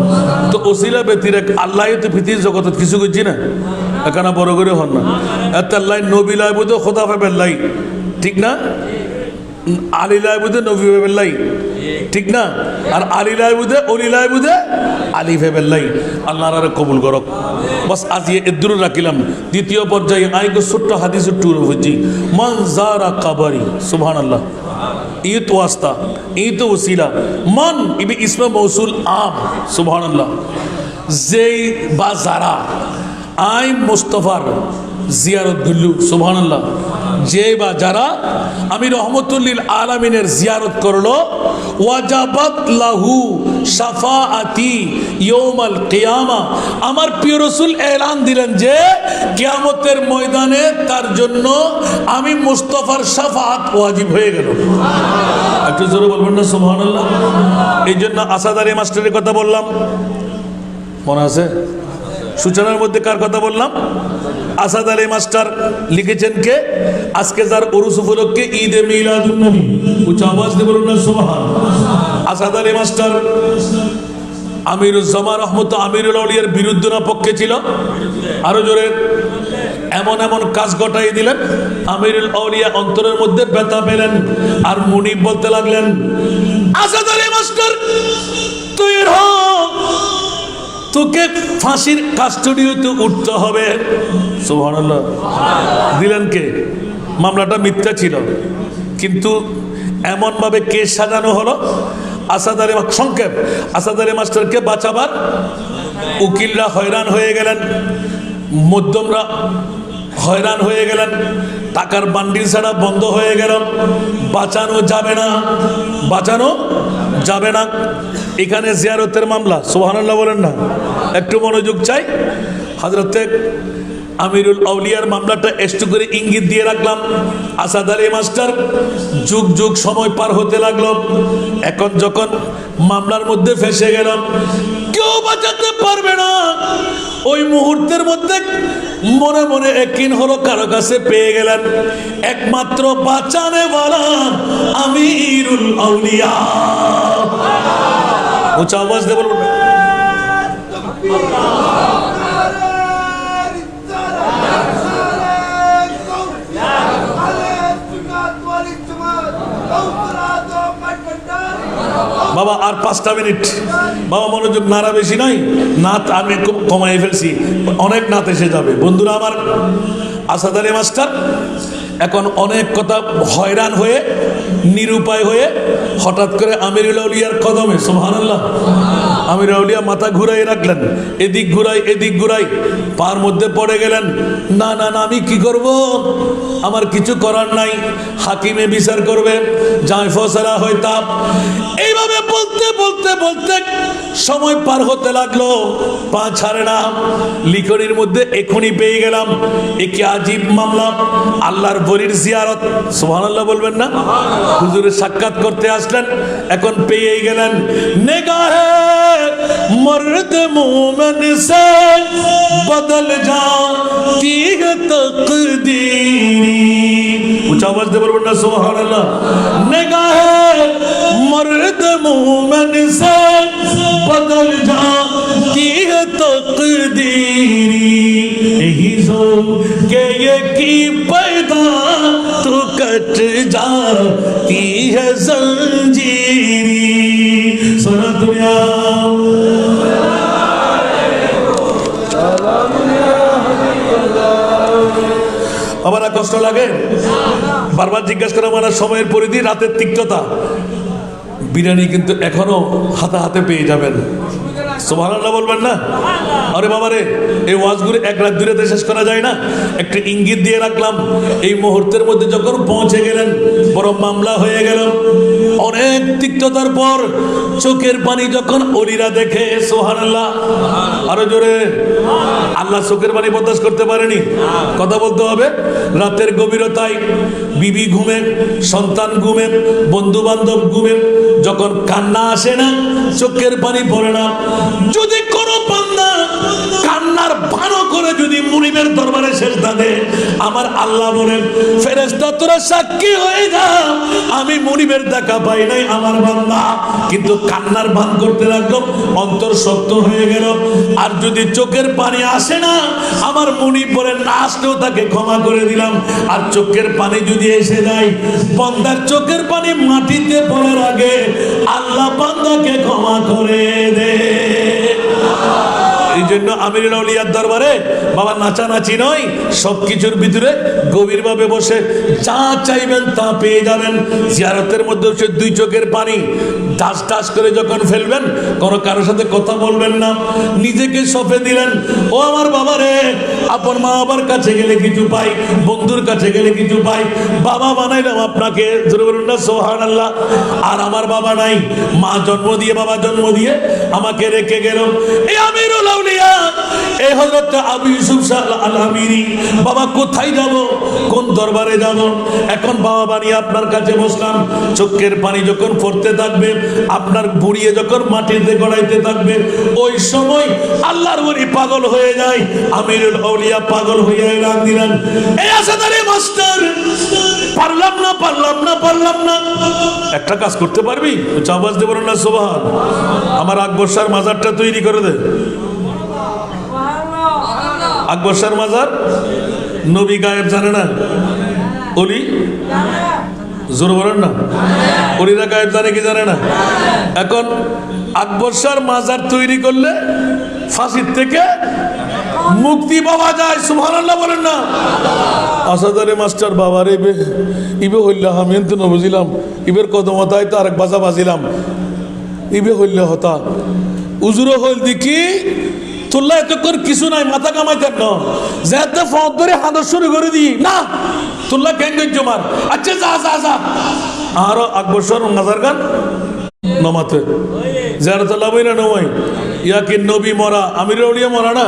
তো ওসিলা ব্যতিরে আল্লাহ তো পৃথিবীর জগৎ কিছু করছি না, এখানে বড় করে হন না। এত আল্লাহ নবী লাই বুঝে খোদা পাবেন লাই, ঠিক না? আলী লাই বুঝে নবী পাবেন লাই, ঠিক না? আর আলী লাই বুঝে অলি লাই বুঝে আলী পাবেন লাই। আল্লাহর আরে কবুল করক। বাস আজ এদুর রাখিলাম। দ্বিতীয় পর্যায়ে আইগো ছোট্ট হাদিস টুর হচ্ছি মান জারা কাবারি, সুবহানাল্লাহ। ই তো আস্তা, ই তো ওসিলা। মান ইবি ইসমে মৌসুল আম, সুবহানাল্লাহ। যেই বা যারা আই মুস্তফার জিয়ারত গুল্লু, সুবহানাল্লাহ। যে বা যারা আমি রহমতুল্লিল আলামিনের জিয়ারত করলো ওয়াজাবাত লাহু শাফাআতি ইয়াউমাল কিয়ামা, আমার প্রিয় রাসূল এলান দিলেন যে কিয়ামতের ময়দানে তার জন্য আমি মুস্তাফার শাফাআত ওয়াজিব হয়ে গেল। একটু জোরে বলবেন না সুবহানাল্লাহ। এই জন্য আসাদ আলী মাস্টারের কথা বললাম, মনে আছে? সূচনার মধ্যে কার কথা বললাম? আসাদ আলী মাস্টার লিখেছেন কে? আজকে যার উরুস উপলক্ষে ঈদে মিলাদুন নবী, উচ্চ আওয়াজ দিয়ে বলুন না সুবহানাল্লাহ। আসাদ আলী মাস্টার আমিরুজ্জামা রহমত আমিরুল আউলিয়ার বিরুদ্ধে না পক্ষে ছিল? আরো জোরে। এমন এমন কাজ ঘটাই দিলেন, আমিরুল আউলিয়া অন্তরের মধ্যে ব্যথা পেলেন, আর মুনিব বলতে লাগলেন আসাদ আলী মাস্টার তুই তোকে ফাঁসির কাস্টডিতে উঠতে হবে। সুবহানাল্লাহ। দিলেন কে? মামলাটা মিথ্যা ছিল, কিন্তু এমন ভাবে কেস সাজানো হলো, আসাদ আলী সংক্ষেপ আসাদ আলী মাস্টারকে বাঁচাবার উকিলরা হয়রান হয়ে গেলেন, মধ্যমরা হয়রান হয়ে গেলেন, টাকার বান্ডিল ছাড়া বন্ধ হয়ে গেল, বাঁচানো যাবে না, বাঁচানো যাবে না। এখানে জিয়ারতের মামলা, সুবহানাল্লাহ বলেন না, একটু মনোযোগ চাই। হযরতে আমিরুল আউলিয়ার মামলাটা একটু করে ইঙ্গিত দিয়ে রাখলাম। আসাদ আলী মাস্টার যুগ যুগ সময় পার হতে লাগলো, এখন যখন মামলার মধ্যে ফেসে গেলাম, কেউ বাঁচাতে পারবে না। ওই মুহূর্তের মধ্যে মনে মনে একদিন হলো কারো কাছে পেয়ে গেলেন একমাত্র বাঁচানে ওয়ালা আমিরুল আউলিয়া। উচ্চ আওয়াজ দিয়ে বলুন। বাবা আর 5টা মিনিট, বাবা মনোযোগ, নারা বেশি নাই, নাত আমি খুব কমাই ফেলছি, অনেক নাত এসে যাবে। বন্ধুরা আমার, আসাদ আলী মাস্টার এখন অনেক কথা হয়রান হয়ে নিরুপায় হয়ে হঠাৎ করে আমিরুল আউলিয়ার কদমে, সুবহানাল্লাহ, আমিরুল আউলিয়া মাথা ঘুরাই রাখলেন, এদিক ঘুরাই এদিক ঘুরাই, পার মধ্যে পড়ে গেলেন। না না না, আমি কি করব, আমার কিছু করার নাই, হাকিমে বিচার করবে, যাই ফয়সালা হইতাম। এইভাবে বলতে বলতে বলতে সময় পার হতে লাগলো, পা ছাড়ে না। লিখনির মধ্যে এখনই পেয়ে গেলাম একে আজীব মামলা, আল্লাহর বলির জিয়ারত, সুবহানাল্লাহ বলবেন না? হুজুরের সাক্ষাৎ করতে আসলেন, এখন পেয়েই গেলেন। নেগাহে মর্দ মোমেন সে বদল জাতি है तकदीरी। উচ্চ আওয়াজ দিয়ে বলবেন না সুবহানাল্লাহ। নেগাহে মর্দ মোমেন সে বদল জাতি है तकदीरी। यही जो के ये की पैदा तो कट जाती है जंजीरी। सुना दुनिया আমার কষ্ট লাগে, বারবার জিজ্ঞাসা করে আমার সময়ের পরিধি, রাতের তিক্ততা। বিরিয়ানি কিন্তু এখনো হাতে হাতে পেয়ে যাবেন, সুবহানাল্লাহ বলবেন না? আরে বাবা রে, এই ওয়াজগুলো এক রাত দূরে শেষ করা যায় না, একটু ইঙ্গিত দিয়ে রাখলাম। এই মুহূর্তের মধ্যে যখন পৌঁছে গেলেন, বড় মামলা হয়ে গেল। অনেক তিক্ততার পর চোখের পানি যখন ওলিরা দেখে, সুবহানাল্লাহ আরো জোরে, আল্লাহ চোখের পানি বরদাস্ত করতে পারেনি, কথা বলতে হবে। রাতের গভীরতায় বিবি ঘুমে, সন্তান ঘুমে, বন্ধু বান্ধব ঘুমে, যখন কান্না আসে না, চোখের পানি পড়ে না, যদি কোনো বান্দা কান্নার ভানো করে যদি মুনিবের দরবারে সেজদা দেয়, আমার আল্লাহ বলেন ফেরেশতা তোরা সাক্ষী হয়ে যা, আমি মুনিবের দেখা পাই নাই আমার বান্দা, কিন্তু কান্নার ভান করতে লাগলো, অন্তর শক্ত হয়ে গেল। আর যদি চোখের পানি আসে না, আমার মুনিব বলেন না আসলেও তাকে ক্ষমা করে দিলাম। আর চোখের পানি যদি এসে যায়, বান্দার চোখের পানি মাটিতে পড়ার আগে আল্লাহ বান্দাকে ক্ষমা করে দে। এই জন্য আমিরুল আউলিয়ার দরবারে বাবা নাচানাচি নয়, সবকিছুর ভিতরে গভীরভাবে বসে যা চাইবেন তা পেয়ে যাবেন। জিয়ারতের মধ্যে সে দুই চোখের পানি টাস টাস করে যখন ফেলবেন, কোনো কারোর সাথে কথা বলবেন না, নিজেকে সঁপে দিলেন। ও আমার বাবা রে, আপন মা বাবার কাছে গেলে কিছু পাই, বন্ধুর কাছে গেলে কিছু পাই। বাবা বানাইলাম আপনাকে, জোরে বলুন না সুবহানাল্লাহ। আর আমার বাবা নাই, মা জন্ম দিয়ে বাবা জন্ম দিয়ে আমাকে রেখে গেল। এই আমিরুল আউলিয়া, এই হযরত আবু ইউসুফ আল আমিরি, বাবা কোথায় যাব, কোন দরবারে যাব? এখন বাবা বানিয়ে আপনার কাছে বসলাম, চোখের পানি যখন পড়তে থাকবে, আপনার বুড়িয়ে যখন মাটিতে গড়াইতে থাকবে, ওই সময় আল্লাহর ওলি পাগল হয়ে যায়। আমিরুল আউলিয়া পাগল হয়ে এলান দিলেন, এই আসাদারে মাস্টার, পারলাম না। একটা কাজ করতে পারবি? আওয়াজ দেব না সুবহান। আমার আকবর শাহর মাজারটা তৈরি করে দে। আকবর শাহর মাজার, নবী গায়েব জানে না, অলি জোর বলেন না, অলিরা গায়েব জানে কি জানে না? এখন আকবর শাহর মাজার তৈরি করলে ফাঁসির থেকে মুক্তি পাওয়া যায়। সুবহানাল্লাহ বলেন না। আসাদারে মাস্টার বাবার ইবে হইল্লা আমি তো না বুঝিলাম, ইবের কদম হতায় তো আরেক বাজা বাজিলাম, ইবে হইল্লা হতা উজুরো হইল দেখি তোল্লা এতক্ষণ কিছু নাই, মাথা কামাইতেন না, যাতে ফদ ধরে হাঁদর শুরু করে দিই না, তোল্লা গ্যাঙ্গেন জমার। আচ্ছা যা আরো আকবর শাহর মাজার গান নমাতে জিয়ারত লাভ না নয়, ইয়া কি নবী মরা, আমিরুল আউলিয়া মরা না।